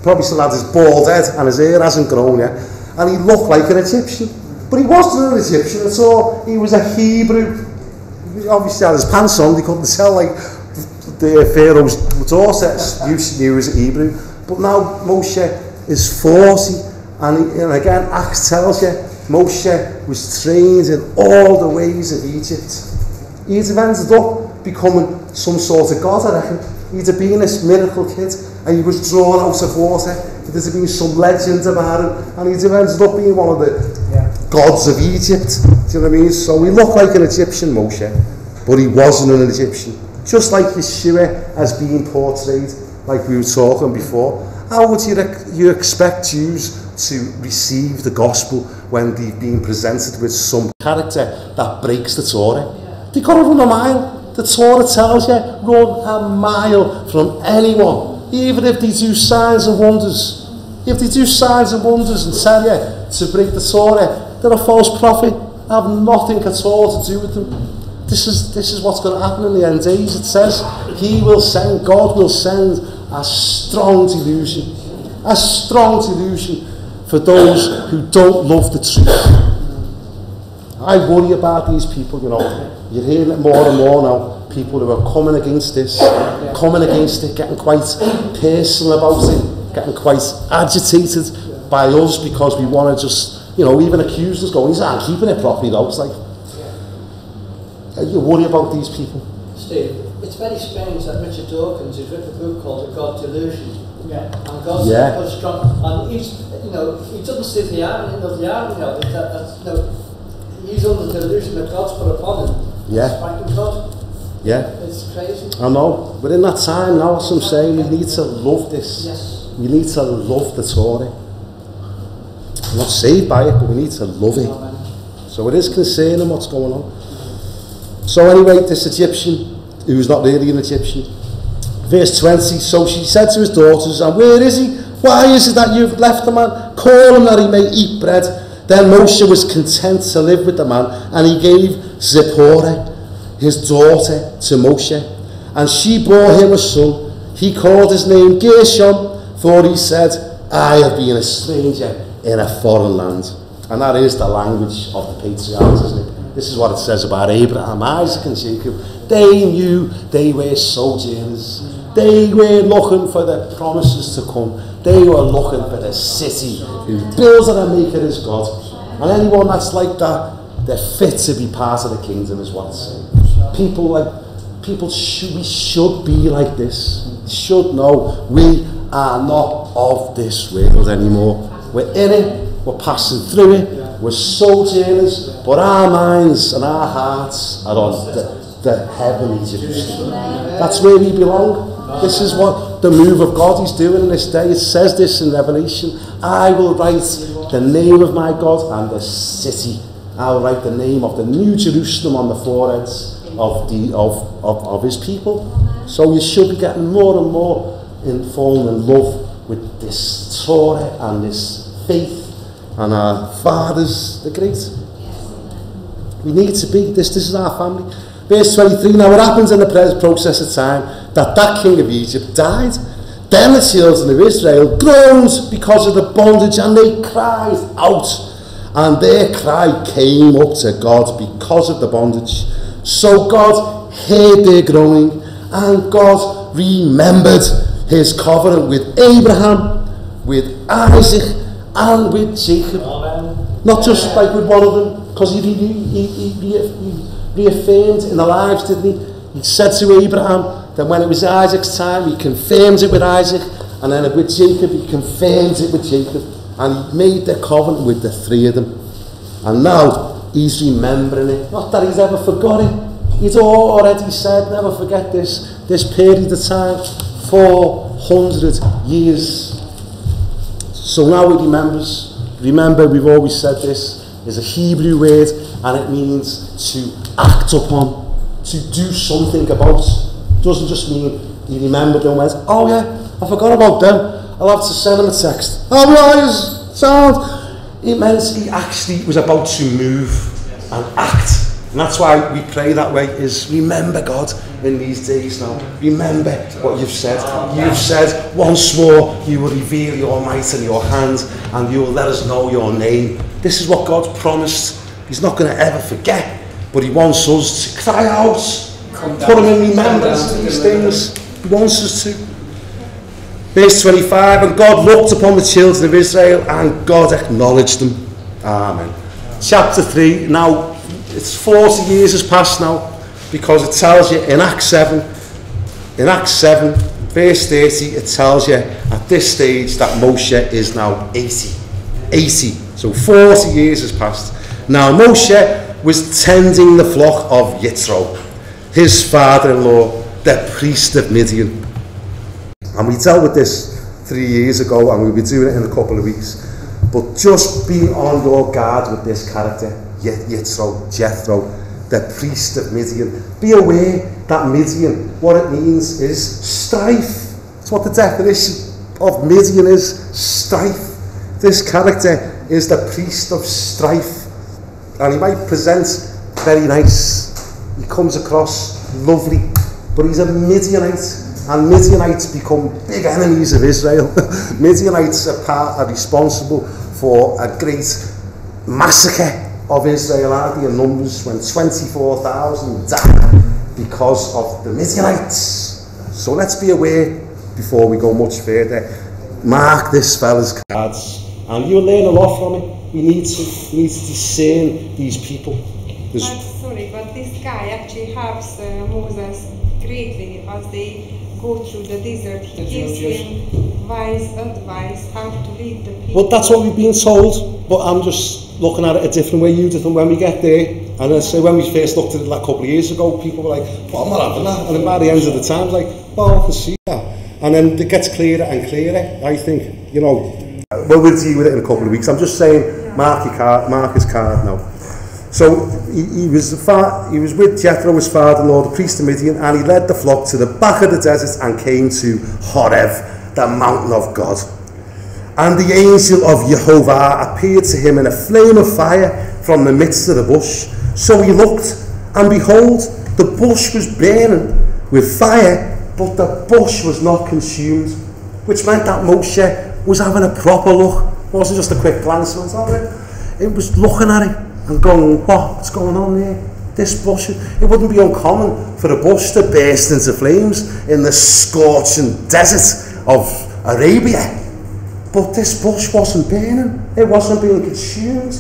Probably still had his bald head and his hair hasn't grown yet. And he looked like an Egyptian. But he wasn't an Egyptian at all. He was a Hebrew. He obviously had his pants on. They couldn't tell, like, the Pharaoh's daughter knew he was a Hebrew. But now Moshe is 40. And again, Acts tells you, Moshe was trained in all the ways of Egypt. He'd have ended up becoming some sort of god, I reckon. He'd have been this miracle kid, and he was drawn out of water. There'd have been some legend about him, and he'd have ended up being one of the gods of Egypt. Do you know what I mean? So he looked like an Egyptian, Moshe, but he wasn't an Egyptian. Just like Yeshua as being portrayed, like we were talking before. How would you expect Jews to receive the gospel when they've been presented with some character that breaks the Torah? They've got to run a mile. The Torah tells you, run a mile from anyone, even if they do signs and wonders. If they do signs and wonders and tell you to break the Torah, they're a false prophet, have nothing at all to do with them. This is what's going to happen in the end days. It says, God will send a strong delusion for those who don't love the truth. I worry about these people, you know. You're hearing it more and more now. People who are coming against this, getting quite personal about it, getting quite agitated by us because we want to just, you know, even accuse us, going, he's not keeping it properly though. It's like, you worry about these people. Steve, it's very strange that Richard Dawkins has written a book called The God Delusion. Yeah. And God's so strong, and he's, you know, he doesn't see the irony, he's under the delusion that God's put upon him. Yeah. Fighting God. Yeah. It's crazy. I know. But in that time now, as I'm saying, we need to love this. Yes. We need to love the Torah. We're not saved by it, but we need to love it. Amen. So it is concerning what's going on. So anyway, this Egyptian, who's not really an Egyptian, verse 20, so she said to his daughters, and where is he? Why is it that you've left the man? Call him that he may eat bread. Then Moshe was content to live with the man, and he gave Zipporah, his daughter, to Moshe, and she bore him a son. He called his name Gershom, for he said, I have been a stranger in a foreign land. And that is the language of the patriarchs, isn't it? This is what it says about Abraham, Isaac and Jacob. They knew they were sojourners. They were looking for the promises to come. They were looking for the city who builds it and make it as God. And anyone that's like that, they're fit to be part of the kingdom, is what it's saying. We should be like this. We should know we are not of this world anymore. We're in it, we're passing through it, we're sojourners, but our minds and our hearts are on the heavenly Jerusalem. That's where we belong. This is what the move of God is doing in this day. It says this in Revelation. I will write the name of my God and the city. I will write the name of the new Jerusalem on the foreheads of his people. So you should be getting more and more falling in love with this Torah and this faith and our fathers, the great. We need to be this is our family. Verse 23, now it happens in the process of time that king of Egypt died. Then the children of Israel groaned because of the bondage, and they cried out, and their cry came up to God because of the bondage. So God heard their groaning, and God remembered his covenant with Abraham, with Isaac, and with Jacob. Amen. Not just like with one of them, because he reaffirmed in the lives, didn't he? He said to Abraham that when it was Isaac's time, he confirmed it with Isaac, And then with Jacob, he confirmed it with Jacob. And he made the covenant with the three of them. And now he's remembering it. Not that he's ever forgotten. He's already said, never forget this period of time. 400 years. So now he remembers. Remember, we've always said this is a Hebrew word, and it means to act upon, to do something about. It doesn't just mean he remembered and went, oh yeah, I forgot about them, I'll have to send them a text. Oh right, sound. It meant he actually was about to move and act. And that's why we pray that way, is remember God in these days now. Remember what you've said. You've said once more you will reveal your might and your hand, and you will let us know your name. This is what God promised. He's not going to ever forget, but he wants us to cry out, put him in remembrance of these things. He wants us to. Verse 25, and God looked upon the children of Israel, and God acknowledged them. Amen. Chapter 3, now it's 40 years has passed now, because it tells you in Acts 7, verse 30, it tells you at this stage that Moshe is now 80. 80. So 40 years has passed. Now Moshe was tending the flock of Yitro, his father-in-law, the priest of Midian. And we dealt with this 3 years ago, and we'll be doing it in a couple of weeks. But just be on your guard with this character, Jethro, the priest of Midian. Be aware that Midian, what it means is strife. That's what the definition of Midian is, strife. This character is the priest of strife. And he might present very nice. He comes across lovely, but he's a Midianite. And Midianites become big enemies of Israel. Midianites are responsible for a great massacre of Israel, aren't they, in Numbers, when 24,000 died because of the Midianites. So let's be aware before we go much further. Mark this fella's cards, and you'll learn a lot from it. We need to discern these people. But this guy actually helps Moses greatly as they go through the desert. He gives him wise advice how to lead the people. Well, that's what we've been told, but I'm just looking at it a different way. You different when we get there. And I say when we first looked at it like a couple of years ago, people were like, well, I'm not having that. And then by the end of the time, it's like, well, I can see that. And then it gets clearer and clearer, I think, you know. Well, we'll deal with it in a couple of weeks. I'm just saying, mark his card now. So he was with Jethro, his father-in-law, the priest of Midian, and he led the flock to the back of the desert and came to Horeb, the mountain of God. And the angel of Jehovah appeared to him in a flame of fire from the midst of the bush. So he looked, and behold, the bush was burning with fire, but the bush was not consumed, which meant that Moshe was having a proper look. It wasn't just a quick glance. It was looking at it and going, what's going on there? This bush, it wouldn't be uncommon for a bush to burst into flames in the scorching desert of Arabia. But this bush wasn't burning, it wasn't being consumed,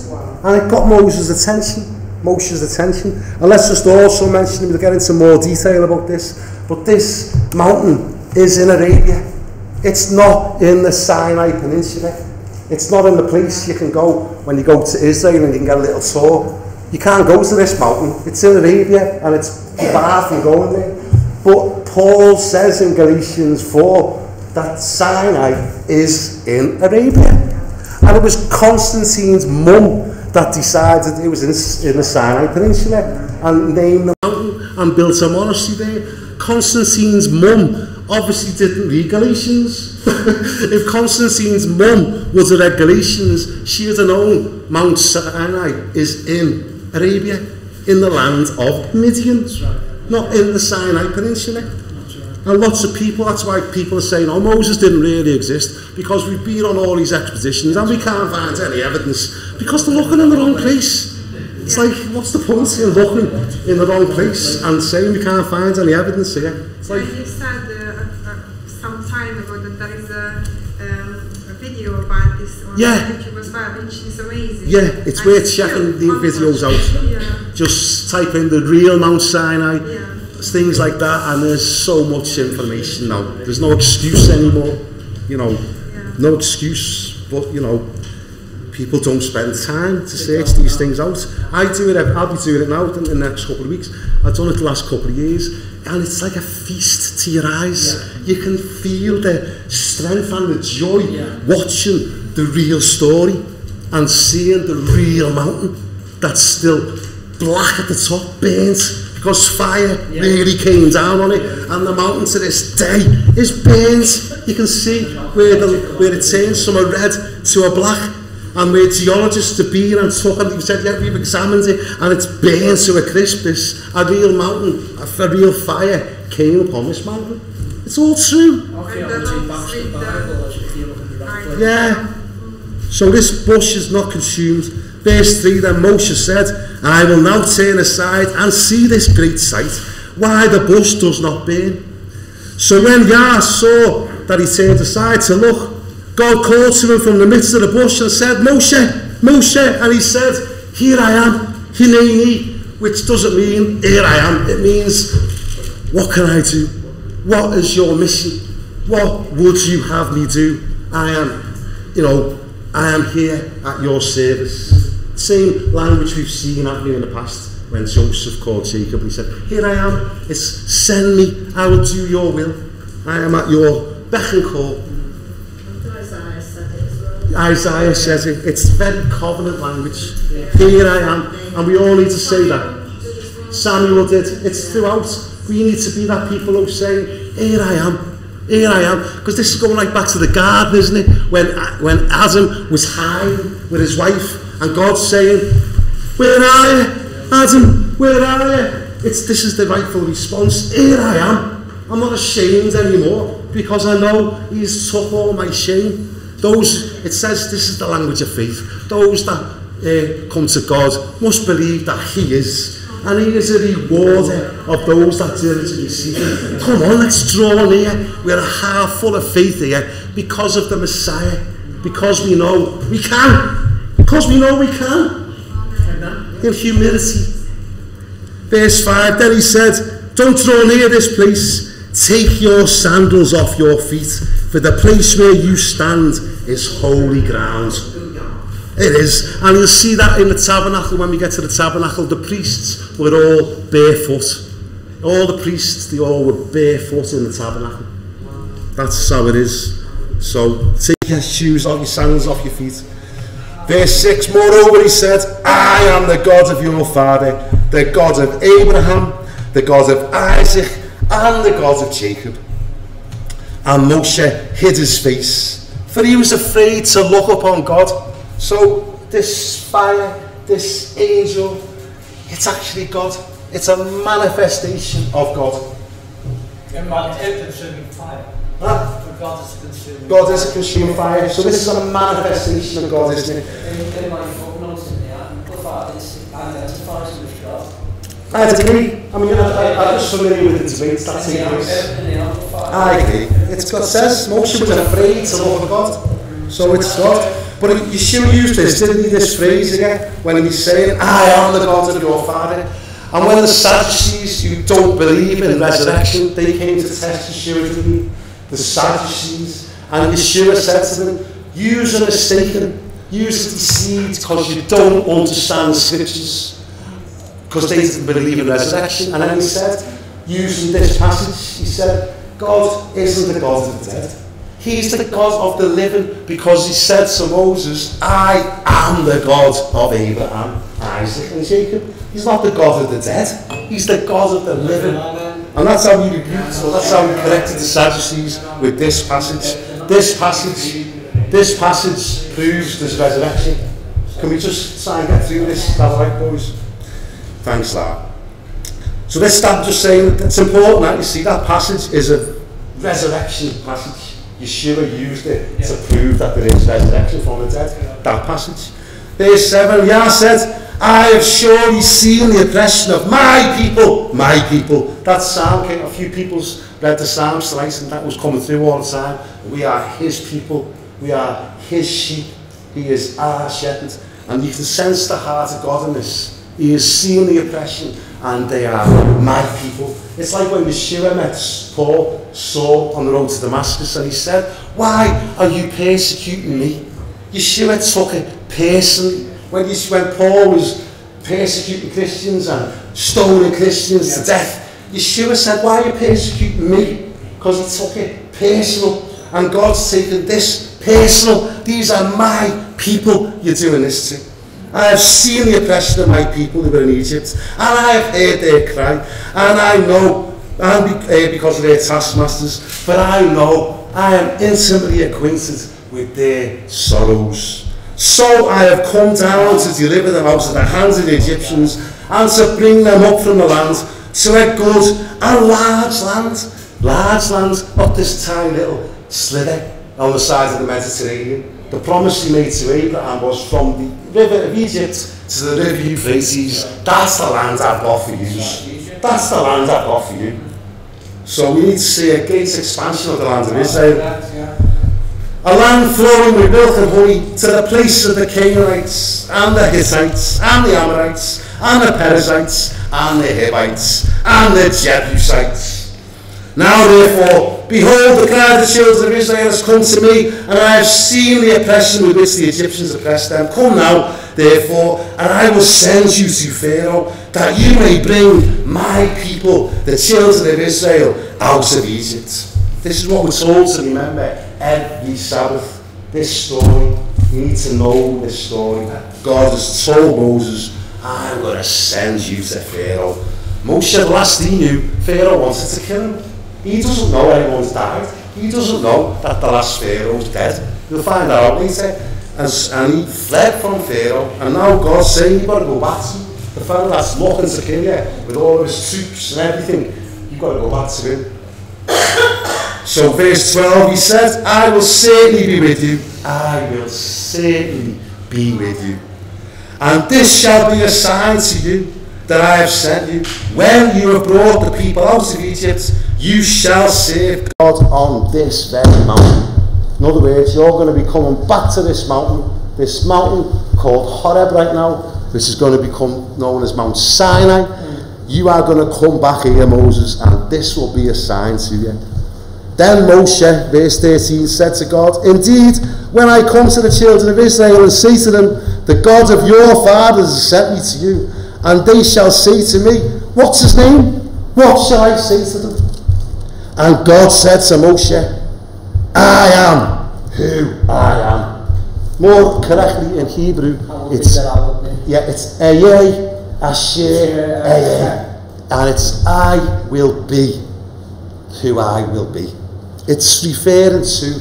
and it got Moshe's attention. And let's just also mention, we'll get into more detail about this, but this mountain is in Arabia. It's not in the Sinai Peninsula. It's not in the place you can go when you go to Israel and you can get a little tour. You can't go to this mountain. It's in Arabia, and it's far from going there. But Paul says in Galatians 4 that Sinai is in Arabia. And it was Constantine's mum that decided it was in the Sinai Peninsula and named the mountain and built a monastery there. Constantine's mum obviously didn't read Galatians. If Constantine's mum was read Galatians, she would have known Mount Sinai is in Arabia, in the land of Midian, not in the Sinai Peninsula. And lots of people, that's why people are saying, oh, Moses didn't really exist, because we've been on all these expeditions and we can't find any evidence, because they're looking in the wrong place. It's like, what's the point in looking in the wrong place and saying we can't find any evidence here? It's like, you said some time ago that there is a video about this on YouTube as well, which is amazing. Yeah, it's worth checking the videos out. Yeah. Just type in the real Mount Sinai, things like that, and there's so much information now. There's no excuse anymore. you know, no excuse, but, you know, people don't spend time to search these things out. I do it, I'll be doing it now in the next couple of weeks. I've done it the last couple of years, and it's like a feast to your eyes. You can feel the strength and the joy watching the real story and seeing the real mountain that's still black at the top, burnt, because fire really came down on it, and the mountain to this day is burnt. You can see where it turns from a red to a black, and where geologists have been and took and they've said, yeah, we've examined it, and it's burnt to a crisp. This, a real mountain, a real fire came upon this mountain. It's all true. Yeah. So this bush is not consumed. Verse 3, then Moshe said, I will now turn aside and see this great sight, why the bush does not burn. So when Yah saw that he turned aside to look, God called to him from the midst of the bush and said, Moshe, Moshe, and he said, here I am, Hineni, which doesn't mean here I am. It means, what can I do? What is your mission? What would you have me do? I am here at your service. Same language we've seen happening in the past when Joseph called Jacob and he said, here I am, it's send me, I will do your will. I am at your beck and call. Isaiah says it. It's very covenant language. Here I am. And we all need to say that. Samuel did. It's throughout. We need to be that people who say, here I am. Here I am. Because this is going right back to the garden, isn't it? When Adam was hiding with his wife and God's saying, where are you? Adam, where are you? This is the rightful response. Here I am. I'm not ashamed anymore because I know he's took all my shame. It says this is the language of faith. Those that come to God must believe that he is. And he is a rewarder of those that diligently seek him. Come on, let's draw near. We're a heart full of faith here because of the Messiah. Because we know we can. Because we know we can. In humility. Verse 5, then he said, don't draw near this place. Take your sandals off your feet, for the place where you stand is holy ground. It is. And you'll see that in the tabernacle. When we get to the tabernacle, the priests were all barefoot. All the priests, they all were barefoot in the tabernacle. That's how it is. So take your shoes off, your sandals off your feet. Verse 6, moreover he said, I am the God of your father, the God of Abraham, the God of Isaac, and the God of Jacob. And Moshe hid his face, for he was afraid to look upon God. So this fire, this angel, it's actually God. It's a manifestation of God. Consuming fire. Huh? God is a consuming God is a consuming fire. So this is a manifestation of God, isn't it? In my footnotes in there, the Father identifies with God. I agree. I mean, I'm just familiar with the debates that take place. I agree. It's God says Moshe was afraid to look at God. So it's God. But Yeshua used this, didn't he, this phrase again, when he's saying, I am the God of your father. And when the Sadducees, who don't believe in resurrection, they came to test Yeshua, didn't he? The Sadducees. And Yeshua said to them, use are mistaken, use are deceived because you don't understand the scriptures. Because they didn't believe in resurrection. And then he said, using this passage, he said, God isn't the God of the dead. He's the God of the living, because he said to Moses, I am the God of Abraham, Isaac and Jacob. He's not the God of the dead. He's the God of the living. And that's how we rebuked, so that's how we corrected the Sadducees with this passage. This passage proves this resurrection. Can we just try and get through this? Is that all right, boys? Thanks, Lar. So let's start just saying it's important that you see that passage is a resurrection passage. Yeshua used it to prove that there is resurrection from the dead. That passage. Verse 7, Yah said, I have surely seen the oppression of my people. My people. That psalm came, a few people's read the psalms tonight, and that was coming through all the time. We are his people. We are his sheep. He is our shepherd. And you can sense the heart of God in this. He is seeing the oppression. and they are my people. It's like when Yeshua met Saul on the road to Damascus, and he said, why are you persecuting me? Yeshua took it personally. When Paul was persecuting Christians and stoning Christians to death, Yeshua said, why are you persecuting me? Because he took it personal. And God's taken this personal. These are my people you're doing this to. I have seen the oppression of my people who were in Egypt, and I have heard their cry, and I know, because of their taskmasters, but I know I am intimately acquainted with their sorrows. So I have come down to deliver them out of the hands of the Egyptians, and to bring them up from the land to a good and large land, not this tiny little slither on the side of the Mediterranean. The promise he made to Abraham was from the river of Egypt to the river Euphrates. That's the land I've got for you. That's the land I've got for you. So we need to see a great expansion of the land of Israel. A land flowing with milk and honey, to the place of the Canaanites and the Hittites and the Amorites and the Perizzites and the Hivites and the Jebusites. Now therefore, behold, the cry of the children of Israel has come to me, and I have seen the oppression with which the Egyptians oppressed them. Come now, therefore, and I will send you to Pharaoh, that you may bring my people, the children of Israel, out of Egypt. This is what we're told to remember every Sabbath. This story, you need to know this story. God has told Moses, I'm going to send you to Pharaoh. Moshe, the last he knew, Pharaoh wanted to kill him. He doesn't know anyone's died. He doesn't know that the last Pharaoh's dead. You'll find out later. And he fled from Pharaoh. And now God's saying, you've got to go back to him. The fellow that's looking to kill you with all of his troops and everything, you've got to go back to him. So verse 12, he says, I will certainly be with you. I will certainly be with you. And this shall be a sign to you that I have sent you. When you have brought the people out of Egypt, you shall serve God on this very mountain. In other words, you're going to be coming back to this mountain called Horeb right now, which is going to become known as Mount Sinai. You are going to come back here, Moses, and this will be a sign to you. Then Moshe, verse 13, said to God, indeed, when I come to the children of Israel and say to them, the God of your fathers has sent me to you, and they shall say to me, what's his name? What shall I say to them? And God said to Moshe, I am who I am. More correctly in Hebrew, it's Ehyeh Asher Ehyeh. And it's I will be who I will be. It's referring to,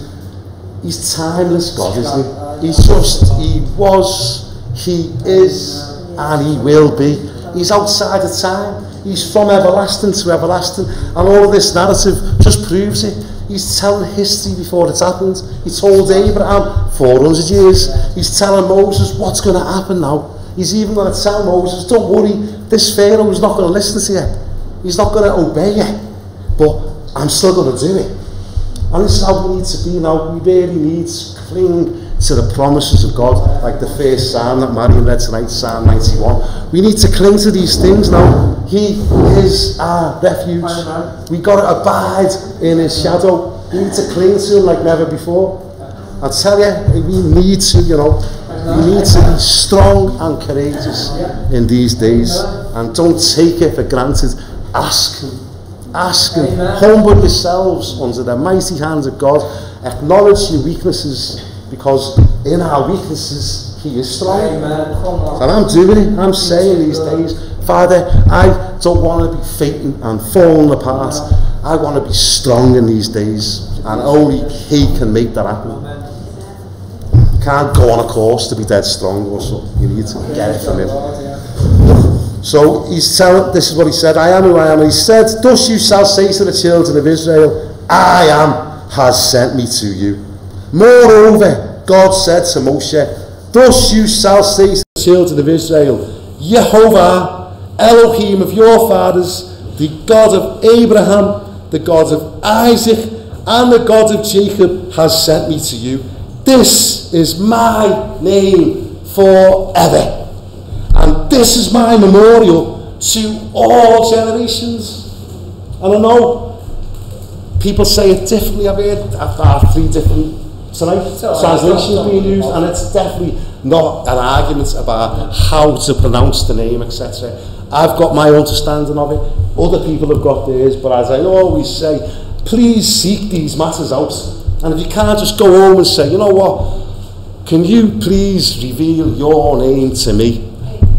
he's timeless God, isn't he? He's just, he was, he is, and he will be. He's outside of time. He's from everlasting to everlasting. And all of this narrative just proves it. He's telling history before it's happened. He told Abraham 400 years. He's telling Moses what's going to happen now. He's even going to tell Moses, don't worry, this Pharaoh is not going to listen to you. He's not going to obey you. But I'm still going to do it. And this is how we need to be now. We really need to cling to the promises of God, like the first psalm that Marion read tonight, Psalm 91. We need to cling to these things now. He is our refuge. We've got to abide in his shadow. We need to cling to him like never before. I tell you, we need to, we need to be strong and courageous in these days. And don't take it for granted. Ask him. Ask him. Humble yourselves under the mighty hands of God. Acknowledge your weaknesses, because in our weaknesses he is strong. And I'm doing it. I'm saying these days, Father, I don't want to be fainting and falling apart. I want to be strong in these days, and only he can make that happen. You can't go on a course to be dead strong or something. You need to get it from him. So he's telling, this is what he said, I am who I am. And he said, thus you shall say to the children of Israel, I am has sent me to you. Moreover, God said to Moshe, thus you shall say to the children of Israel, Yehovah, Elohim of your fathers, the God of Abraham, the God of Isaac, and the God of Jacob has sent me to you. This is my name forever. And this is my memorial to all generations. And I know people say it differently. I've heard 3 different translations being used, and it's definitely not an argument about how to pronounce the name, etc. I've got my understanding of it, other people have got theirs, but as I always say, please seek these matters out. And if you can't, just go home and say, you know what, can you please reveal your name to me?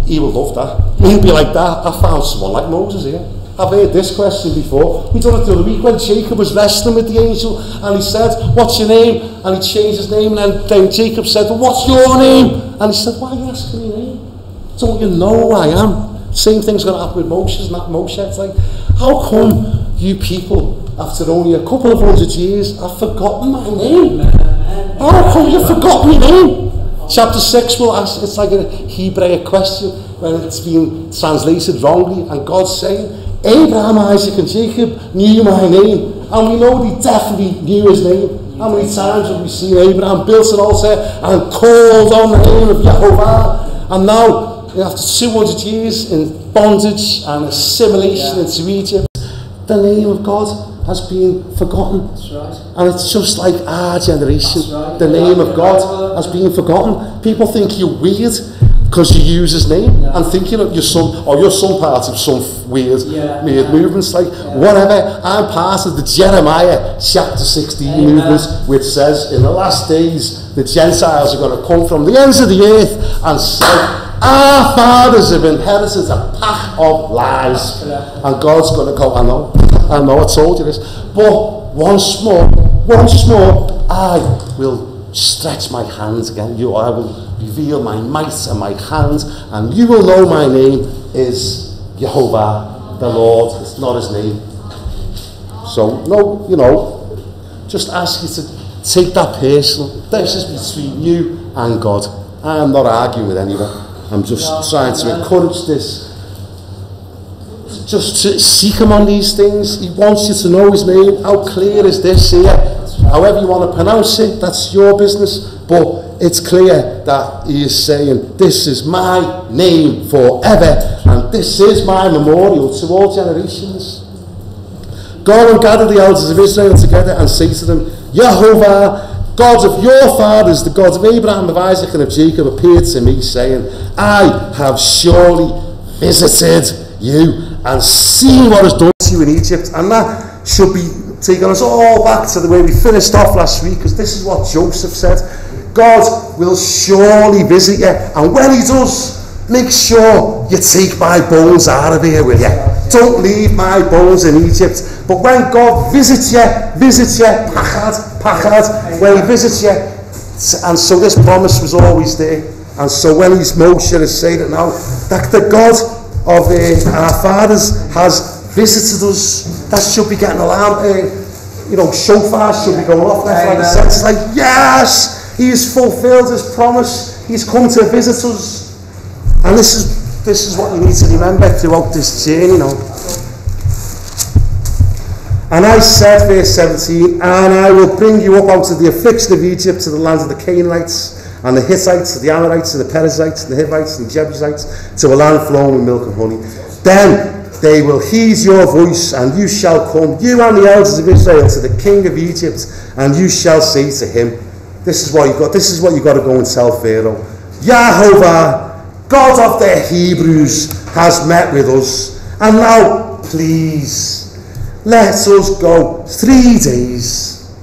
He will love that. He'll be like that. I found someone like Moses here. I've heard this question before. We done it the other week when Jacob was wrestling with the angel and he said, what's your name? And he changed his name, and then Jacob said, well, what's your name? And he said, why are you asking your name? Don't you know who I am? Same thing's going to happen with Moses, not Moshe. It's like, how come you people, after only a couple of 100 years, have forgotten my name? How come you've forgotten my name? Chapter 6 will ask, it's like a Hebraic question when it's been translated wrongly, and God's saying, Abraham, Isaac and Jacob knew my name, and we know they definitely knew his name. How many times have we seen Abraham built an altar and called on the name of Jehovah, and now after 200 years in bondage and assimilation into Egypt, the name of God has been forgotten. That's right. And it's just like our generation. Right. The name of God has been forgotten. People think you're weird because you use his name, and thinking of you're some part of some weird movements, like whatever. I'm part of the Jeremiah chapter 16 movement, which says in the last days the Gentiles are going to come from the ends of the earth and say, our fathers have inherited a pack of lies. And God's going to go, I know, I told you this, but once more, I will stretch my hands again. I will reveal my might and my hands, and you will know my name is Jehovah, the Lord. It's not his name. So, no, just ask you to take that personal. This is between you and God. I'm not arguing with anyone. I'm just trying to encourage this. Just to seek him on these things. He wants you to know his name. How clear is this here? However you want to pronounce it, that's your business. But it's clear that he is saying, this is my name forever, and this is my memorial to all generations. Go and gather the elders of Israel together and say to them, Jehovah, God of your fathers, the God of Abraham, of Isaac and of Jacob, appeared to me, saying, I have surely visited you and seen what is done to you in Egypt. And that should be taking us all back to the way we finished off last week, because this is what Joseph said. God will surely visit you, and when he does, make sure you take my bones out of here with you. Don't leave my bones in Egypt. But when God visits you, pachad, when he visits you, and so this promise was always there. And so when Moshe is saying it now, that the God of our fathers has visited us, that should be getting alarm. Shofar should be going off left, right, and centre. It's like, yes, he has fulfilled his promise. He's come to visit us. And this is what you need to remember throughout this journey now. And I said, verse 17, and I will bring you up out of the affliction of Egypt to the land of the Canaanites, and the Hittites, and the Amorites, and the Perizzites, and the Hivites, and the Jebusites, to a land flowing with milk and honey. Then they will heed your voice, and you shall come, you and the elders of Israel, to the king of Egypt, and you shall say to him, this is what you got to go and tell Pharaoh. Jehovah, God of the Hebrews, has met with us, and now please let us go 3 days.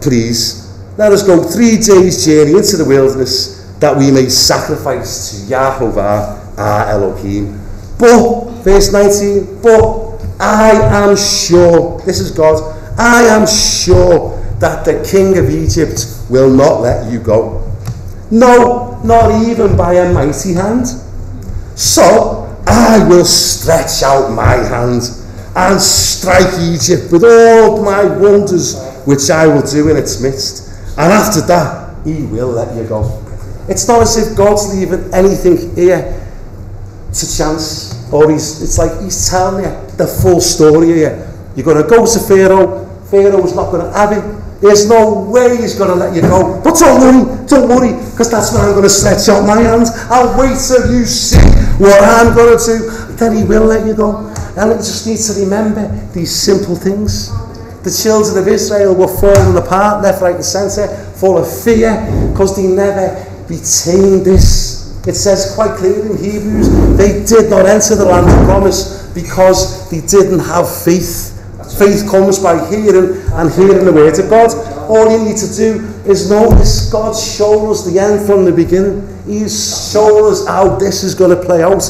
Please let us go 3 days journey into the wilderness, that we may sacrifice to Jehovah our Elohim. But verse 19, but I am sure, this is God, I am sure that the king of Egypt will not let you go. No, not even by a mighty hand. So I will stretch out my hand and strike Egypt with all my wonders, which I will do in its midst. And after that, he will let you go. It's not as if God's leaving anything here to chance, or it's like he's telling you the full story here. You're going to go to Pharaoh. Pharaoh's not going to have it. There's no way he's going to let you go. But don't worry, because that's when I'm going to stretch out my hands. I'll wait till you see what I'm going to do. then he will let you go. And you just need to remember these simple things. The children of Israel were falling apart, left, right and centre, full of fear, because they never retained this. It says quite clearly in Hebrews, they did not enter the land of promise because they didn't have faith. Faith comes by hearing, and hearing the word of God. All you need to do is notice God's shown us the end from the beginning. He's shown us how this is going to play out.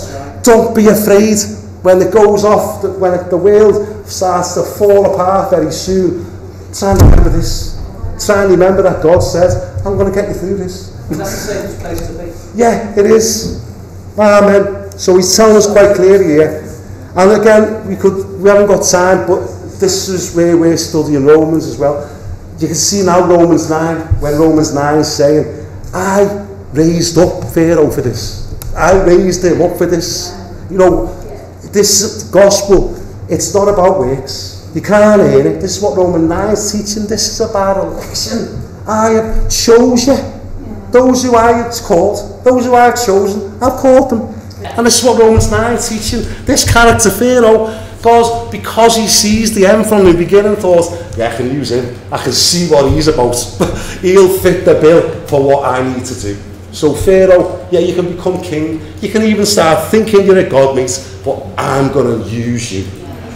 Don't be afraid when it goes off, when the world starts to fall apart very soon. Try and remember this. Try and remember that God said, I'm going to get you through this. That's the safest place to be. Yeah, it is. Amen. So he's telling us quite clearly here. And again, we haven't got time, but this is where we're studying Romans as well. You can see now Romans 9, when Romans 9 is saying, I raised up Pharaoh for this. I raised him up for this. You know, this gospel, it's not about works. You can't earn it. This is what Romans 9 is teaching. This is about election. I have chose you. Those who I have called, those who I have chosen, I've called them. And this is what Romans 9 is teaching. This character Pharaoh, because he sees the end from the beginning, thought, yeah, I can use him. I can see what he's about. He'll fit the bill for what I need to do. So Pharaoh, yeah, you can become king. You can even start thinking you're a god, mate, but I'm going to use you.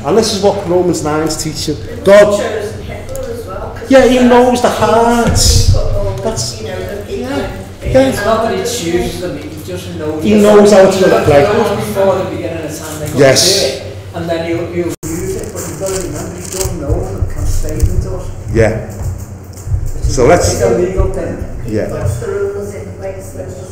And this is what Romans 9 is teaching. God, yeah, he knows the hearts. That's, It's not that he chooses them, he just knows. He knows how to play. He knows before the beginning of time they're going to do it, and then he'll use it. But you've got to remember, he doesn't know and can state it to us. Yeah. So let's. It's a legal thing. Yeah.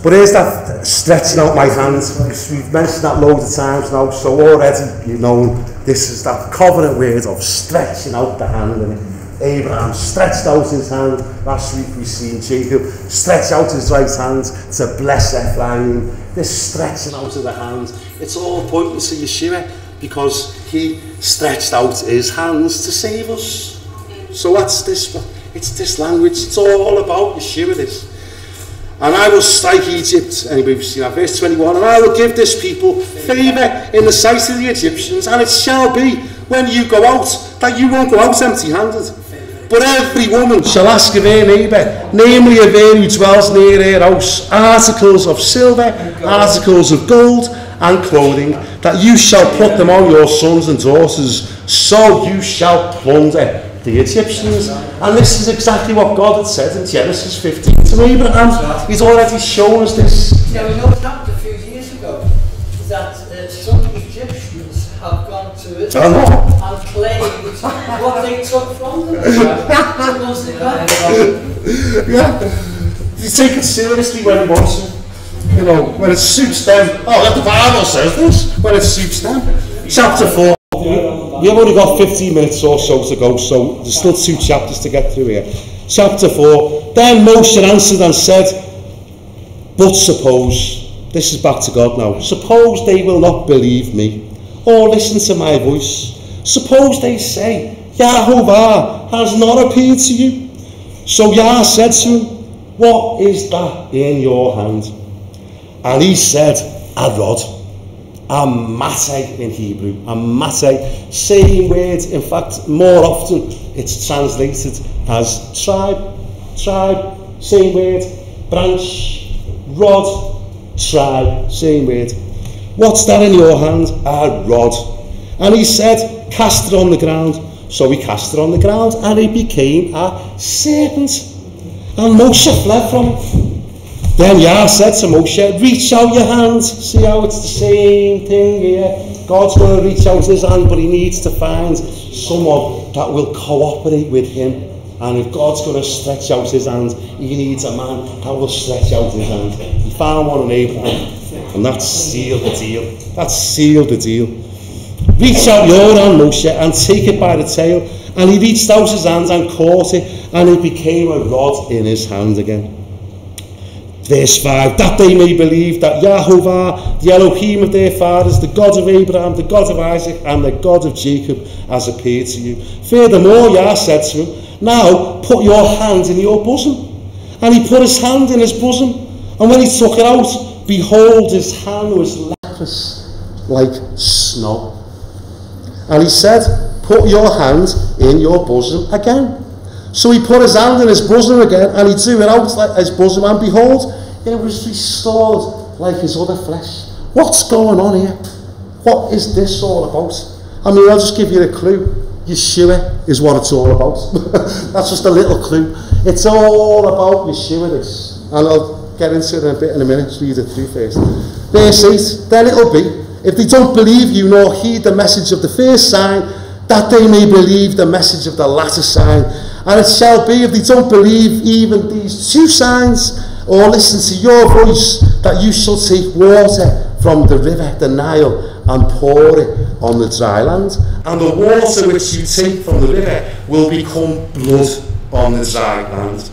But here's that stretching out my hands. We've mentioned that loads of times now. So already, you know, this is that covenant word of stretching out the hand. And Abraham stretched out his hand. Last week we seen Jacob stretch out his right hand to bless Ephraim. This stretching out of the hand, it's all pointing to Yeshua, because he stretched out his hands to save us. So that's this. It's this language. It's all about Yeshua. This. And I will strike Egypt. Anyway, we've seen that verse 21. And I will give this people favour in the sight of the Egyptians. And it shall be, when you go out, that you won't go out empty-handed. But every woman shall ask of her neighbour, namely of her who dwells near her house, articles of silver, articles of gold, and clothing, that you shall put them on your sons and daughters, so you shall plunder the Egyptians. And this is exactly what God had said in Genesis 15 to Abraham. He's already shown us this. Now, we know it happened a few years ago that some Egyptians have gone to Israel and claimed what they took from them. Yeah. You take it seriously when you want to. You know, when it suits them. Oh, the Bible says this. When it suits them. Chapter 4. We've only got 15 minutes or so to go, so there's still 2 chapters to get through here. Chapter 4. Then Moshe answered and said, but suppose, this is back to God now, suppose they will not believe me, or listen to my voice. Suppose they say, Yahovah has not appeared to you. So Yah said to him, what is that in your hand? And he said, a rod. A mateh in Hebrew. A mateh. Same word. In fact, more often it's translated as tribe. Tribe. Same word. Branch. Rod. Tribe. Same word. What's that in your hand? A rod. And he said, cast it on the ground. So he cast it on the ground, and it became a serpent. And Moshe fled from it. Then Yah said to Moshe, reach out your hand. See how it's the same thing here. God's going to reach out his hand, but he needs to find someone that will cooperate with him. And if God's going to stretch out his hand, he needs a man that will stretch out his hand. He found one in Abraham, and that sealed the deal. That sealed the deal. Reach out your hand, Moshe, and take it by the tail. And he reached out his hand and caught it, and it became a rod in his hand again. Verse 5, that they may believe that Yahovah, the Elohim of their fathers, the God of Abraham, the God of Isaac, and the God of Jacob, has appeared to you. Furthermore, Yah said to him, now put your hand in your bosom. And he put his hand in his bosom, and when he took it out, behold, his hand was leprous. like snow. And he said, put your hand in your bosom again. So he put his hand in his bosom again, and he drew it out like his bosom, and behold, it was restored like his other flesh. What's going on here? What is this all about? I mean, I'll just give you a clue. Yeshua is what it's all about. That's just a little clue. It's all about Yeshua, this. And I'll get into it in a minute. Just read it through first. Verse 8, then it'll be, if they don't believe you nor heed the message of the first sign, that they may believe the message of the latter sign. And it shall be, if they don't believe even these two signs, or listen to your voice, that you shall take water from the river, the Nile, and pour it on the dry land. And the water which you take from the river will become blood on the dry land.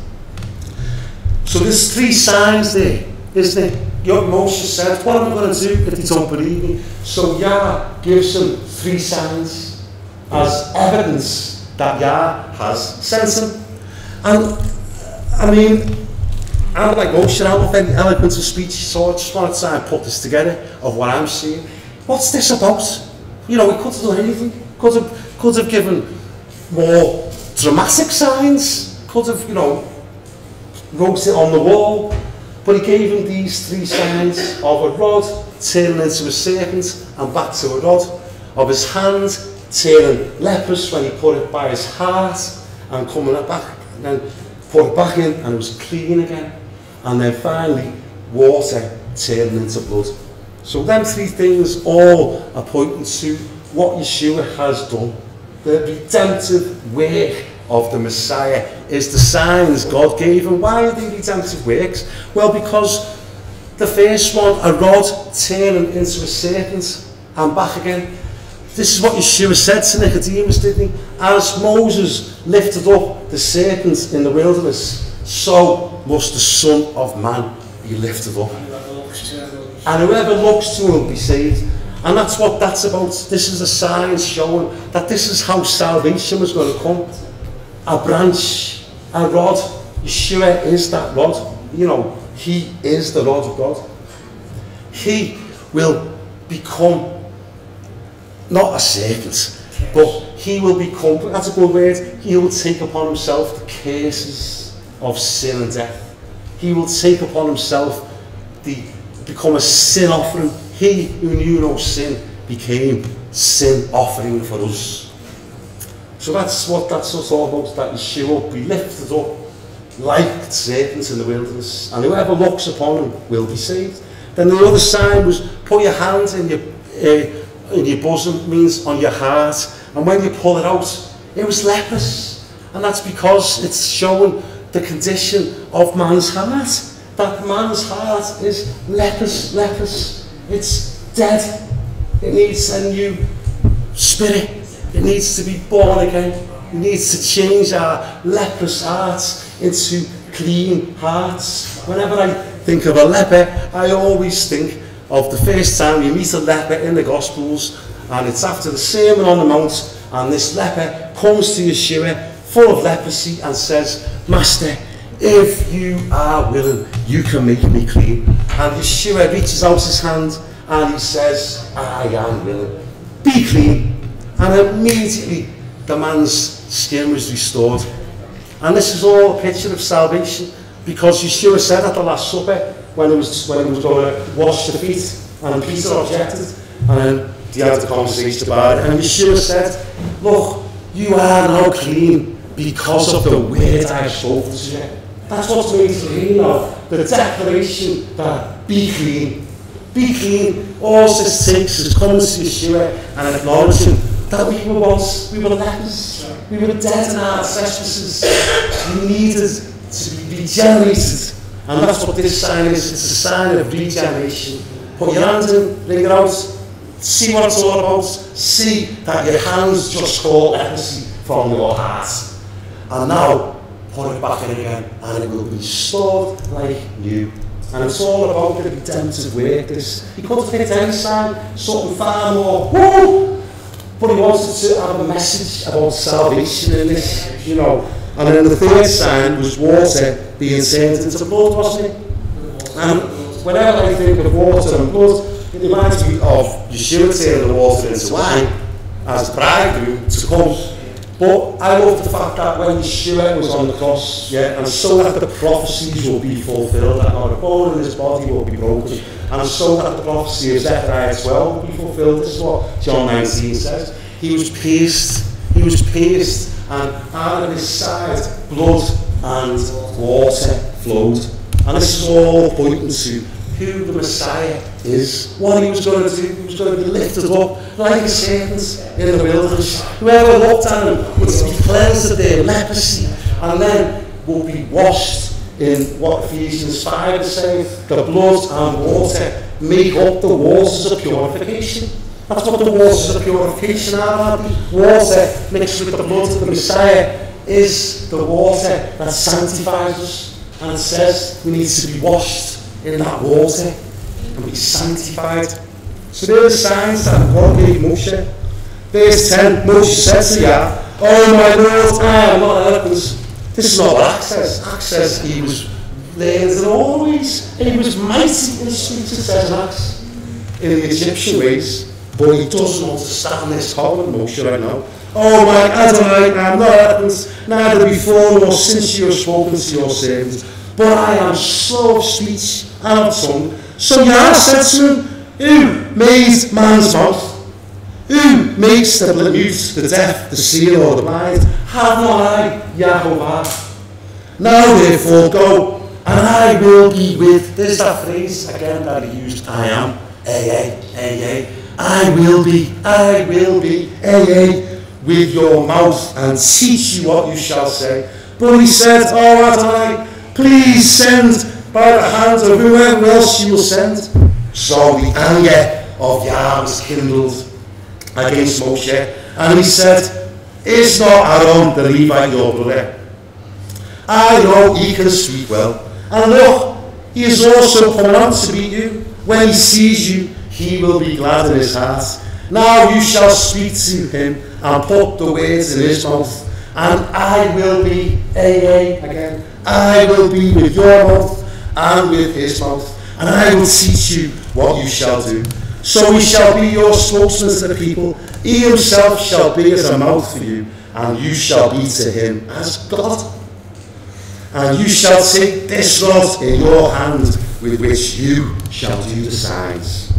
So there's three signs there, isn't it? Moshe said, what am I going to do if they don't believe me? So Yah gives them three signs as evidence that Yah has sent him. And I mean, I'm like Moshe, I'm not very eloquent of speech, so I just want to try and put this together of what I'm seeing. What's this about? You know, he could have done anything. Could have given more dramatic signs. Could have, you know, wrote it on the wall. But he gave him these three signs of a rod turning into a serpent and back to a rod, of his hand turning leprous when he put it by his heart and coming back, and then put it back in and it was clean again, and then finally water turning into blood. So them three things all are pointing to what Yeshua has done. The redemptive work of the Messiah is the signs God gave him. Why are they redemptive works? Well, because the first one, a rod turning into a serpent and back again. This is what Yeshua said to Nicodemus, didn't he? As Moses lifted up the serpent in the wilderness, so must the Son of Man be lifted up. And whoever looks to him will be saved. And that's what that's about. This is a sign showing that this is how salvation was going to come. A branch, a rod. Yeshua is that rod. You know, he is the rod of God. He will become not a serpent, but he will become, that's a good word, he will take upon himself the curses of sin and death. He will take upon himself become a sin offering. He who knew no sin became sin offering for us. So that's what it's all about, that Yeshua will be lifted up like serpents in the wilderness, and whoever looks upon him will be saved. Then the other sign was, put your hand in your bosom, means on your heart, and when you pull it out, it was leprous. And that's because it's showing the condition of man's heart. That man's heart is leprous. It's dead. It needs a new spirit. It needs to be born again. It needs to change our leprous hearts into clean hearts. Whenever I think of a leper, I always think of the first time you meet a leper in the Gospels, and it's after the Sermon on the Mount, and this leper comes to Yeshua full of leprosy and says, Master, if you are willing, you can make me clean. And Yeshua reaches out his hand and he says, I am willing, be clean. And immediately the man's skin was restored. And this is all a picture of salvation, because Yeshua said at the Last Supper, when he was going to wash the feet, and Peter objected, and then they had the conversation about it, and Yeshua said, look, you are now clean because of the word I have spoken to you. That's what's made us clean now, the declaration that be clean. Be clean. All this takes is coming to Yeshua and acknowledging that we were lepers, we were dead in our trespasses, we needed to be regenerated. And that's what this sign is. It's a sign of regeneration. Put your hand in, bring it out, see what it's all about, see that your hands just call leprosy from your heart. And now, put it back in again, and it will be restored like new. And it's all about the redemptive work. He could have picked any sign, something far more, woo! But he wanted to have a message about salvation in this, you know. And then the third sign was water being turned into blood, wasn't it? And whenever I think of water and blood, reminds me of Yeshua turning the water into wine as the bridegroom to come. But I love the fact that when Yeshua was on the cross, and so that the prophecies will be fulfilled, that not a bone in his body will be broken, and so that the prophecy of Zechariah 12 will be fulfilled. This is what John 19 says. He was pierced, and out of his side, blood and water flowed. And this is all pointing to who the Messiah is, what he was going to do. He was going to be lifted up like a serpent in the wilderness. Whoever looked at him was to be cleansed of their leprosy, and then will be washed in what Ephesians 5 is saying, the blood and water make up the waters of purification. That's what the waters of purification are. The water mixed with the blood of the Messiah is the water that sanctifies us. And it says we need to be washed in that water and be sanctified. So there are the signs that God gave Moshe. Verse 10, Moshe said to Yah, "Oh my Lord, I am not eloquent." This is not what Acts says. Acts says he was learned in all ways. He was mighty in speech, it says in Acts, in the Egyptian ways. But he doesn't understand this covenant, Moshe, right now. "Oh my Adonai, I am not eloquent, neither before nor since you have spoken to your servant. But I am slow of speech and of tongue." So Yah said to him, "Who made man's mouth? Who makes the mute, the deaf, the seer, or the blind? Have not I, Yahovah? Now therefore go, and I will be with." There's that phrase again that he used, I am, I will be, with your mouth, and teach you what you shall say. But he said, "Oh Adonai, please send by the hand of whoever else you will send." So the anger of Yah was kindled against Moshe, and he said, "Is not Aaron the Levite your brother? I know he can speak well, and look, he is also come out to meet you. When he sees you, he will be glad in his heart. Now you shall speak to him and put the words in his mouth, and I will be, again, I will be with your mouth and with his mouth, and I will teach you what you shall do. So he shall be your spokesman to the people. He himself shall be as a mouth for you, and you shall be to him as God. And you shall take this rod in your hand with which you shall do the signs."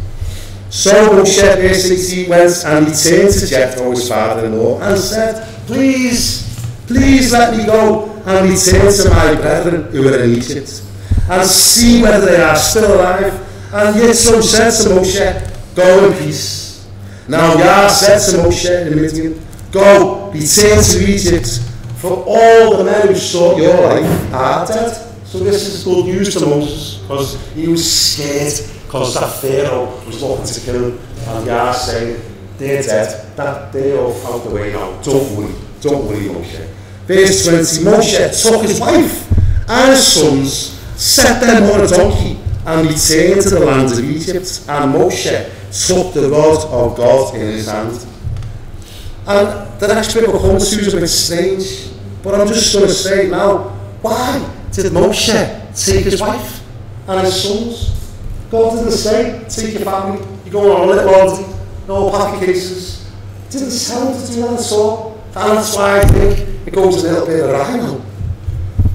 So Moshe, verse 18, went and he turned to Jethro, his father-in-law, and said, Please let me go and return to my brethren who are in Egypt, and see whether they are still alive. And Yitro said to Moshe, "Go in peace." Now Yah said to Moshe in Midian, "Go, return to Egypt, for all the men who sought your life are dead." So this is good news to Moses, because he was scared, because that Pharaoh was looking to kill him, and Yah saying, "They're dead, they're all out the way now, don't worry Moshe." Verse 20, Moshe took his wife and his sons, set them on a donkey, and returned to the land of Egypt, and Moshe took the rod of God in his hand. And the next bit we'll come to is a bit strange, but I'm just going to say now, why did Moshe take his wife and his sons? God didn't say, take your family, you're going on a little holiday, no pack of cases. Didn't tell him to do that at all. And that's why I think it goes a little bit awry now.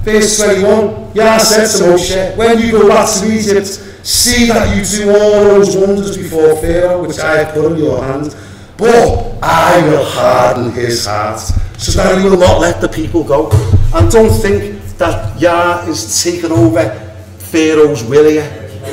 Verse 21, Yah said to Moshe, "When you go back to Egypt, see that you do all those wonders before Pharaoh, which I have put in your hand. But I will harden his heart, so that he will not let the people go." And don't think that Yah is taking over Pharaoh's will here.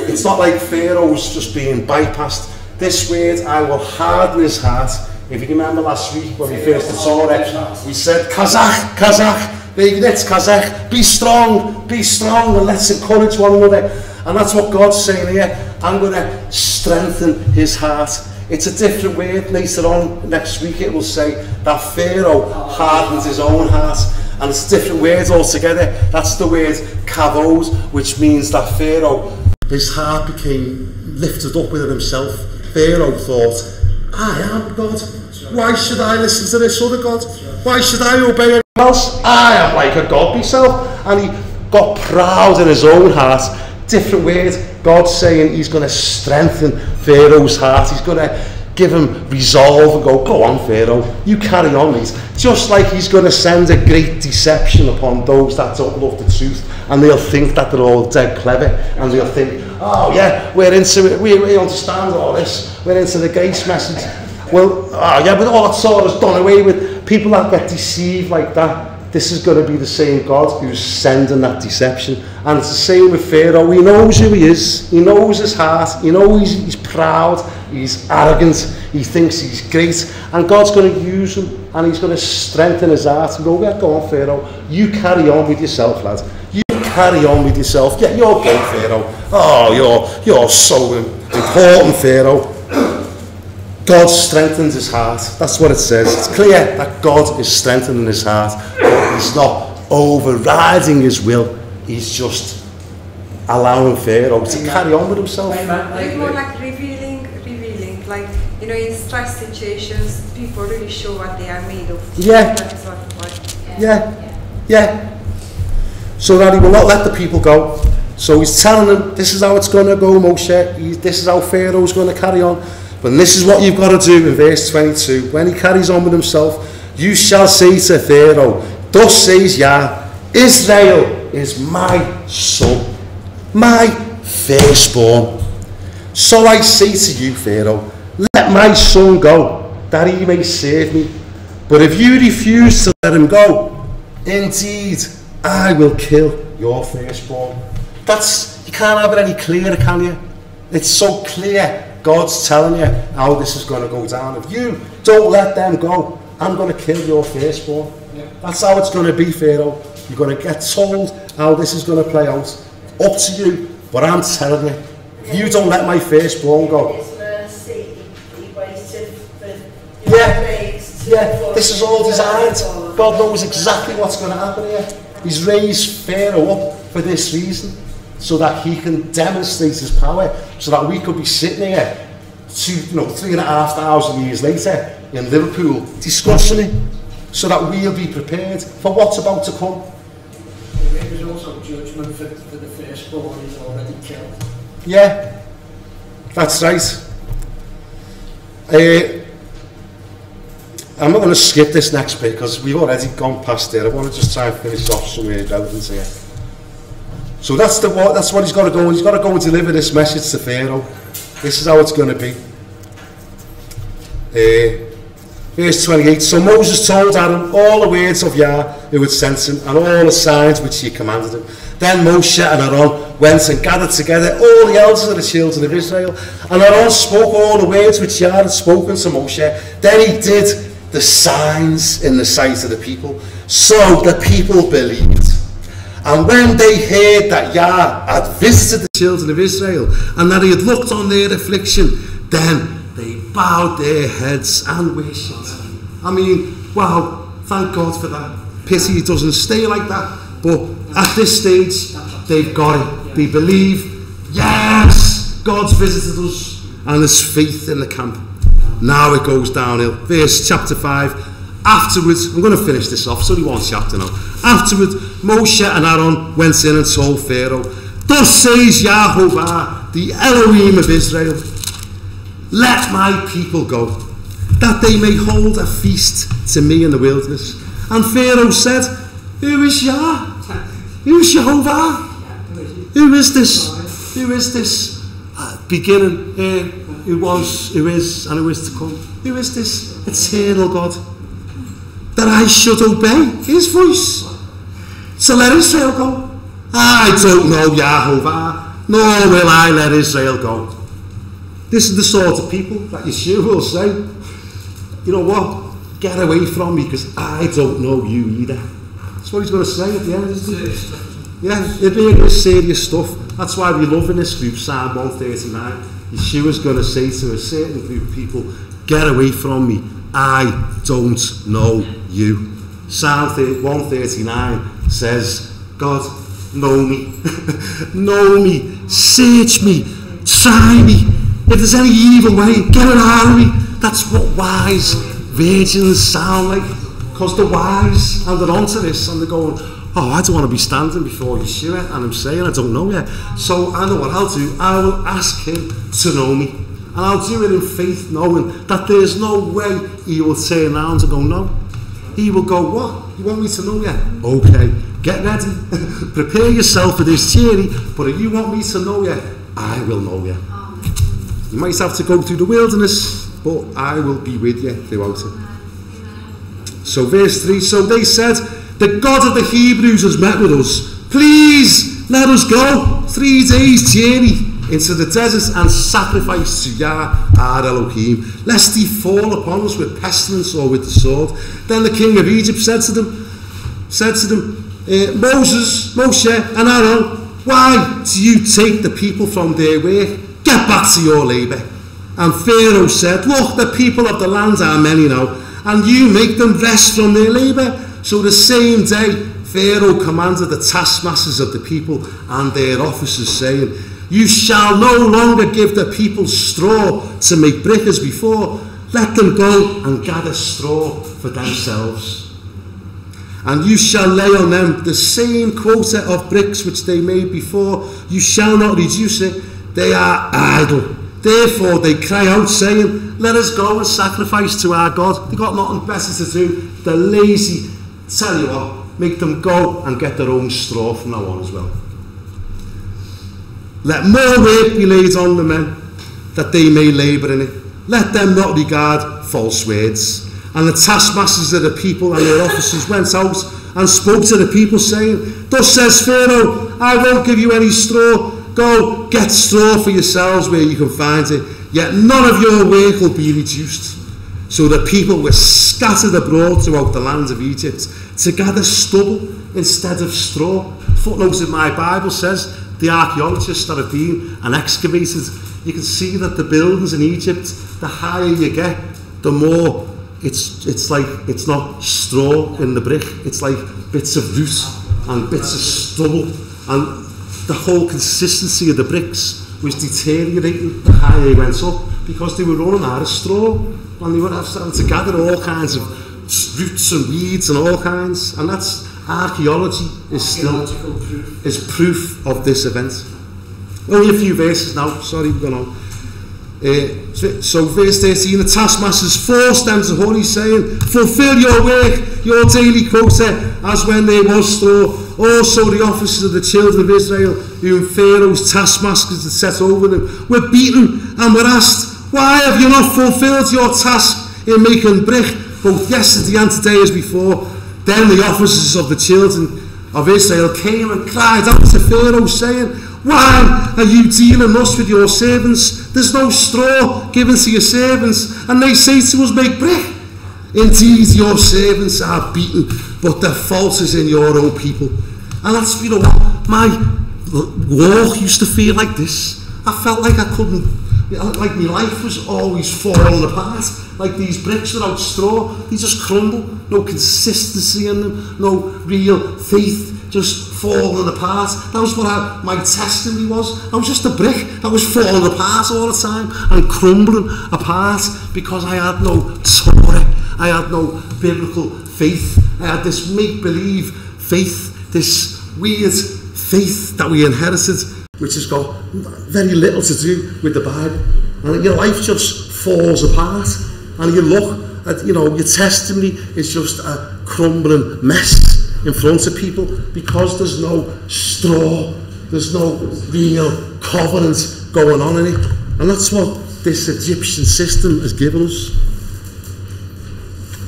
It's not like Pharaoh's just being bypassed. This word, "I will harden his heart." If you remember last week when we finished the Torah, we said, Kazakh, baby, that's Kazakh, be strong, and let's encourage one another. And that's what God's saying here. I'm going to strengthen his heart. It's a different word. Later on, next week, it will say that Pharaoh hardened his own heart. And it's a different word altogether. That's the word kavod, which means that Pharaoh, his heart became lifted up within himself. Pharaoh thought, I am God. Why should I listen to this other God? Why should I obey anyone else? I am like a God myself. And he got proud in his own heart. different words. God's saying he's going to strengthen Pharaoh's heart. He's going to give him resolve and go on, Pharaoh, you carry on, mate. Just like he's going to send a great deception upon those that don't love the truth, and they'll think that they're all dead clever, and they'll think, oh yeah, we're into it, we understand all this, we're into the grace message. Well, oh yeah, but all that sort of done away with. People that get deceived like that, this is going to be the same God who's sending that deception. And it's the same with Pharaoh. He knows who he is. He knows his heart. He knows he's proud. He's arrogant. He thinks he's great. And God's going to use him. And he's going to strengthen his heart. And go, yeah, go on, Pharaoh. You carry on with yourself, lad. You carry on with yourself. Yeah, you're good, Pharaoh. Oh, you're so important, Pharaoh. God strengthens his heart. That's what it says. It's clear that God is strengthening his heart. He's not overriding his will. He's just allowing Pharaoh to carry on with himself. It's more like revealing. Like, you know, in stress situations, people really show what they are made of. Yeah. That is what Yeah. So that he will not let the people go. So he's telling them, this is how it's going to go, Moshe. This is how Pharaoh's going to carry on. But this is what you've got to do in verse 22. When he carries on with himself, you shall say to Pharaoh, thus says Yah, Israel is my son, my firstborn. So I say to you, Pharaoh, let my son go, that he may serve me. But if you refuse to let him go, indeed, I will kill your firstborn. You can't have it any clearer, can you? It's so clear. God's telling you how this is going to go down. If you don't let them go, I'm going to kill your firstborn. Yeah. That's how it's going to be, Pharaoh. You're going to get told how this is going to play out. Up to you. But I'm telling you, if you don't let my firstborn go. Yeah, this is all designed. God knows exactly what's going to happen here. He's raised Pharaoh up for this reason, so that he can demonstrate his power, so that we could be sitting here 3,500 years later in Liverpool discussing it, so that we'll be prepared for what's about to come. There's also judgment for the firstborn is already killed. Yeah, that's right. I'm not going to skip this next bit because we've already gone past it. I want to just try and finish off somewhere relevant here. So that's what he's got to go. He's got to go and deliver this message to Pharaoh. This is how it's going to be. Verse 28. So Moses told Aaron all the words of Yah who had sent him, and all the signs which he commanded him. Then Moshe and Aaron went and gathered together all the elders of the children of Israel. And Aaron spoke all the words which Yah had spoken to Moshe. Then he did the signs in the sight of the people. So the people believed. And when they heard that Yah had visited the children of Israel, and that he had looked on their affliction, then they bowed their heads and worshipped. I mean, wow, thank God for that. Pity it doesn't stay like that. But at this stage, they've got it. They believe, yes, God's visited us, and there's faith in the camp. Now it goes downhill. Verse chapter 5. Afterwards, I'm going to finish this off, it's only one chapter now. Afterwards, Moshe and Aaron went in and told Pharaoh, thus says Yahovah, the Elohim of Israel, let my people go, that they may hold a feast to me in the wilderness. And Pharaoh said, who is Yah? Who is Jehovah? Who is this? Who is this? Beginning, who was, who is, and who is to come. Who is this eternal God? That I should obey his voice, to let Israel go. I don't know Yahovah, nor will I let Israel go. This is the sort of people that Yeshua will say, you know what, get away from me because I don't know you either. That's what he's going to say at the end, isn't it? Yeah, it really is serious stuff. That's why we love in this group, Psalm 139. Yeshua's going to say to a certain group of people, get away from me, I don't know you. Psalm 139 says, God, know me, know me, search me, try me. If there's any evil way, get it out of me. That's what wise virgins sound like, because they're wise and they're onto this and they're going, oh, I don't want to be standing before Yeshua and I'm saying I don't know yet. So I know what I'll do. I will ask him to know me. And I'll do it in faith, knowing that there's no way he will turn around and go, no. He will go, what? You want me to know you? Okay, get ready. Prepare yourself for this journey. But if you want me to know you, I will know you. You might have to go through the wilderness, but I will be with you throughout it. So verse 3, so they said, the God of the Hebrews has met with us. Please let us go 3 days journey into the desert and sacrifice to Yah our Elohim, lest he fall upon us with pestilence or with the sword. Then the king of Egypt said to them, Moshe and Aaron, why do you take the people from their work? Get back to your labour. And Pharaoh said, look, the people of the land are many now, and you make them rest from their labour. So the same day Pharaoh commanded the taskmasters of the people and their officers, saying, you shall no longer give the people straw to make brick as before. Let them go and gather straw for themselves. And you shall lay on them the same quota of bricks which they made before. You shall not reduce it. They are idle. Therefore they cry out, saying, let us go and sacrifice to our God. They've got nothing better to do. They're lazy. Tell you what, make them go and get their own straw from now on as well. Let more work be laid on the men, that they may labour in it. Let them not regard false words. And the taskmasters of the people and their officers went out and spoke to the people, saying, thus says Pharaoh, I won't give you any straw. Go, get straw for yourselves where you can find it. Yet none of your work will be reduced. So the people were scattered abroad throughout the land of Egypt to gather stubble instead of straw. Footnotes in my Bible says, the archaeologists that have been and excavated, you can see that the buildings in Egypt, the higher you get, the more it's like it's not straw in the brick, it's like bits of root and bits of stubble, and the whole consistency of the bricks was deteriorating the higher you went up, because they were running out of straw and they were having to gather all kinds of roots and weeds and all kinds, and that's archaeology is proof of this event. Only a few verses now, sorry, we're going on. So verse 13, the taskmasters forced them to hurry, saying, fulfill your work, your daily quota, as when there was straw. Also the officers of the children of Israel, whom Pharaoh's taskmasters had set over them, were beaten and were asked, why have you not fulfilled your task in making brick, both yesterday and today as before? Then the officers of the children of Israel came and cried out to Pharaoh, saying, why are you dealing thus with your servants? There's no straw given to your servants, and they say to us, make brick. Indeed, your servants are beaten, but the fault is in your own people. And that's, you know what, my walk used to feel like this. I felt like I couldn't, like my life was always falling apart. Like these bricks without straw, they just crumble. No consistency in them, no real faith, just falling apart. That was what my testimony was. I was just a brick that was falling apart all the time and crumbling apart because I had no Torah, I had no biblical faith. I had this make-believe faith, this weird faith that we inherited, which has got very little to do with the Bible. And your life just falls apart. And you look at, your testimony is just a crumbling mess in front of people because there's no straw, there's no real covenant going on in it. And that's what this Egyptian system has given us.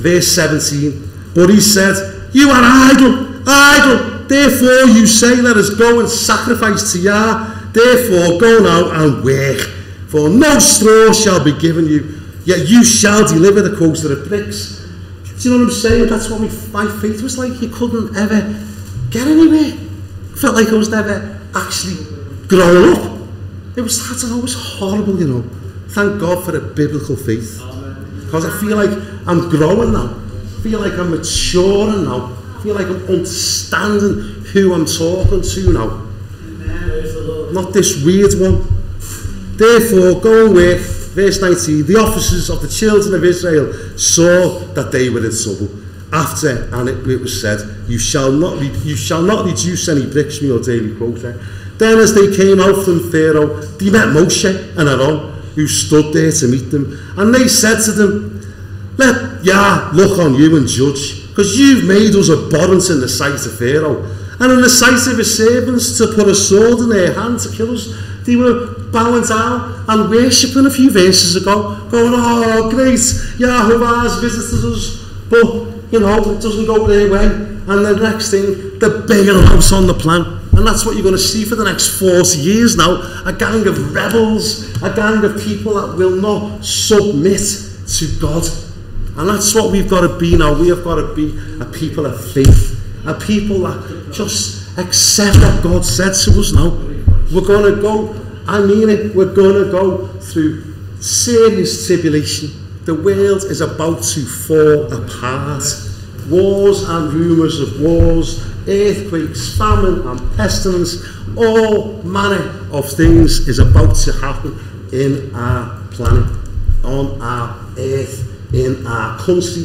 Verse 17, but he said, you are idle, therefore you say, let us go and sacrifice to Yah, therefore go now and work, for no straw shall be given you, yet you shall deliver the quota of bricks. Do you know what I'm saying? That's what my faith was like. You couldn't ever get anywhere. I felt like I was never actually growing up. It was horrible, Thank God for a biblical faith. Because I feel like I'm growing now. I feel like I'm maturing now. I feel like I'm understanding who I'm talking to now. Not this weird one. Therefore, go and work. Verse 19, the officers of the children of Israel saw that they were in trouble, after, and it was said, you shall not reduce any bricks from your daily quota. Then as they came out from Pharaoh, they met Moshe and Aaron, who stood there to meet them. And they said to them, let Yah look on you and judge, because you've made us abhorrent in the sight of Pharaoh, and in the sight of his servants, to put a sword in their hand to kill us. They were bowing down and worshipping a few verses ago, going, oh great, Yahuwah has visited us, but you know, it doesn't go their way. And the next thing, they're bailing out on the plan. And that's what you're going to see for the next 40 years now. A gang of rebels, a gang of people that will not submit to God. And that's what we've got to be now. We have got to be a people of faith, a people that just accept what God said to us now. We're going to go, I mean it, we're going to go through serious tribulation. The world is about to fall apart. Wars and rumours of wars, earthquakes, famine and pestilence, all manner of things is about to happen in our planet, on our earth, in our country.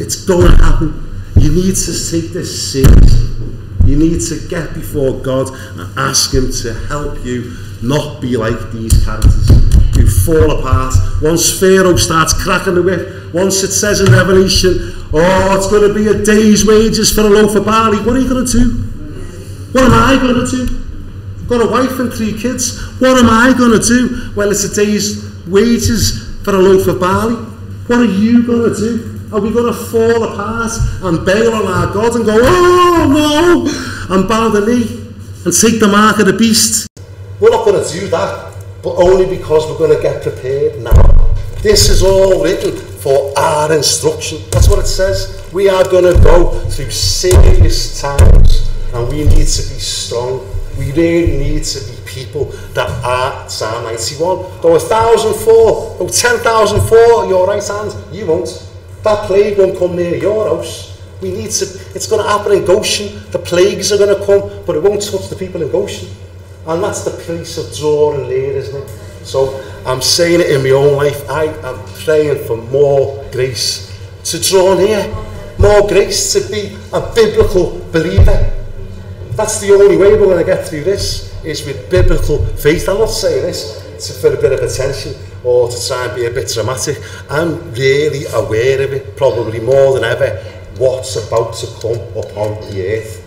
It's going to happen. You need to take this seriously. You need to get before God and ask him to help you not be like these characters who fall apart. Once Pharaoh starts cracking the whip, once it says in Revelation, oh, it's going to be a day's wages for a loaf of barley, what are you going to do? What am I going to do? I've got a wife and 3 kids. What am I going to do? Well, it's a day's wages for a loaf of barley. What are you going to do? Are we going to fall apart and bail on our God and go, oh no, and bow the knee and take the mark of the beast? We're not going to do that, but only because we're going to get prepared now. This is all written for our instruction. That's what it says. We are going to go through serious times, and we need to be strong. We really need to be people that are, Psalm 91, though 1,000 fall, though 10,000 fall at your right hand, you won't. That plague won't come near your house. We need to, it's going to happen in Goshen. The plagues are going to come, but it won't touch the people in Goshen. And that's the place of drawing near, isn't it? So I'm saying it in my own life. I am praying for more grace to draw near, more grace to be a biblical believer. That's the only way we're going to get through this, is with biblical faith. I'm not saying this for a bit of attention or to try and be a bit dramatic. I'm really aware of it, probably more than ever, what's about to come upon the earth.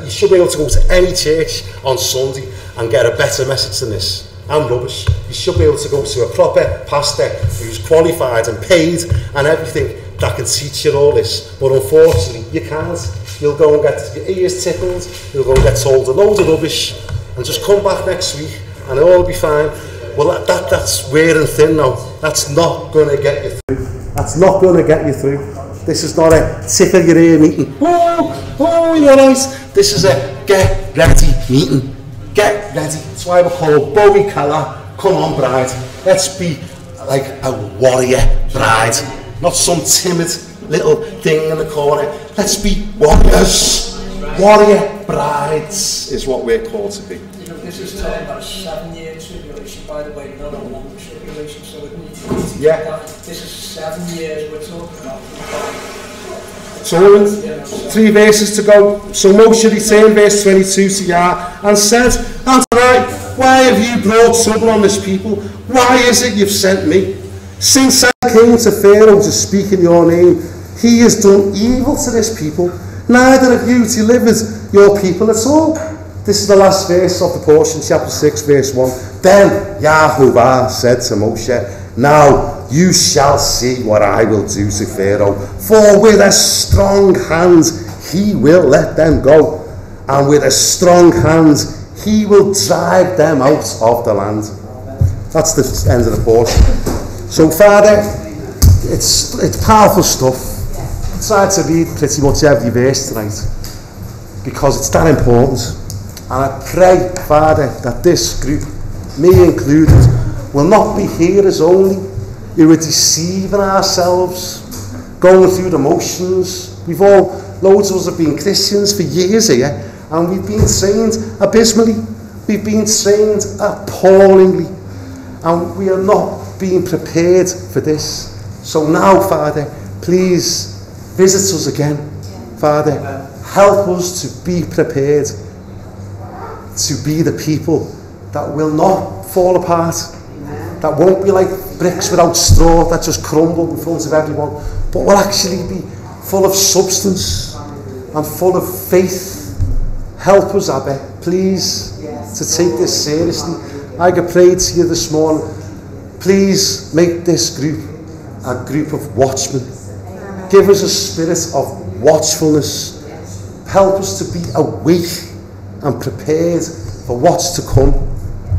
You should be able to go to any church on Sunday and get a better message than this. I'm rubbish. You should be able to go to a proper pastor who's qualified and paid and everything that can teach you all this. But unfortunately, you can't. You'll go and get your ears tickled, you'll go and get told a load of rubbish, and just come back next week and it'll all be fine. Well, that's wearing thin now. That's not going to get you through. That's not going to get you through. This is not a tickle your ear meeting. Oh, you're right. This is a get ready meeting. Get ready. That's why we're called Boi Kallah. Come on, bride. Let's be like a warrior bride. Not some timid little thing in the corner. Let's be warriors. Warrior brides is what we're called to be. You know, this is talking about a 7-year tribulation, by the way, not a long tribulation, so it needs to get that. This is 7 years we're talking about. So 3 verses to go. So Moshe returned, verse 22, to Yah and said, why have you brought trouble on this people? Why is it you've sent me? Since I came to Pharaoh to speak in your name, he has done evil to this people. Neither have you delivered your people at all. This is the last verse of the portion, chapter 6, verse 1. Then Yahuwah said to Moshe, now you shall see what I will do to Pharaoh, for with a strong hand he will let them go, and with a strong hand he will drive them out of the land. That's the end of the portion. So Father, it's powerful stuff. I tried to read pretty much every verse tonight because it's that important. And I pray, Father, that this group, me included, will not be hearers only, who are deceiving ourselves, going through the motions. Loads of us have been Christians for years here, and we've been trained abysmally. We've been trained appallingly, and we are not being prepared for this. So now, Father, please visit us again, Father. Help us to be prepared to be the people that will not fall apart, that won't be like bricks without straw that just crumble in front of everyone, but will actually be full of substance and full of faith. Help us, Abba, please, to take this seriously. I could pray to you this morning, please make this group a group of watchmen. Give us a spirit of watchfulness. Help us to be awake and prepared for what's to come.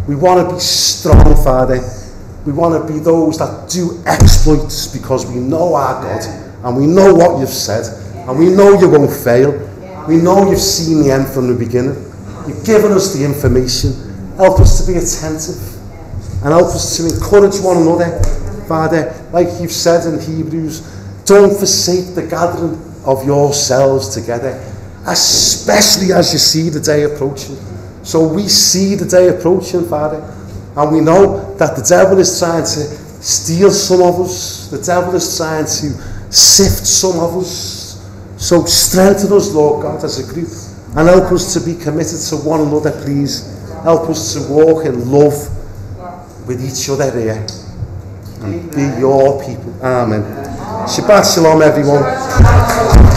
We want to be strong, Father. We want to be those that do exploits because we know our God and we know what you've said and we know you won't fail. We know you've seen the end from the beginning. You've given us the information. Help us to be attentive and help us to encourage one another, Father, like you've said in Hebrews. Don't forsake the gathering of yourselves together, especially as you see the day approaching. So we see the day approaching, Father, and we know that the devil is trying to steal some of us. The devil is trying to sift some of us. So strengthen us, Lord God, as a group, and help us to be committed to one another, please. Help us to walk in love with each other here and be your people. Amen. Shabbat Shalom, everyone.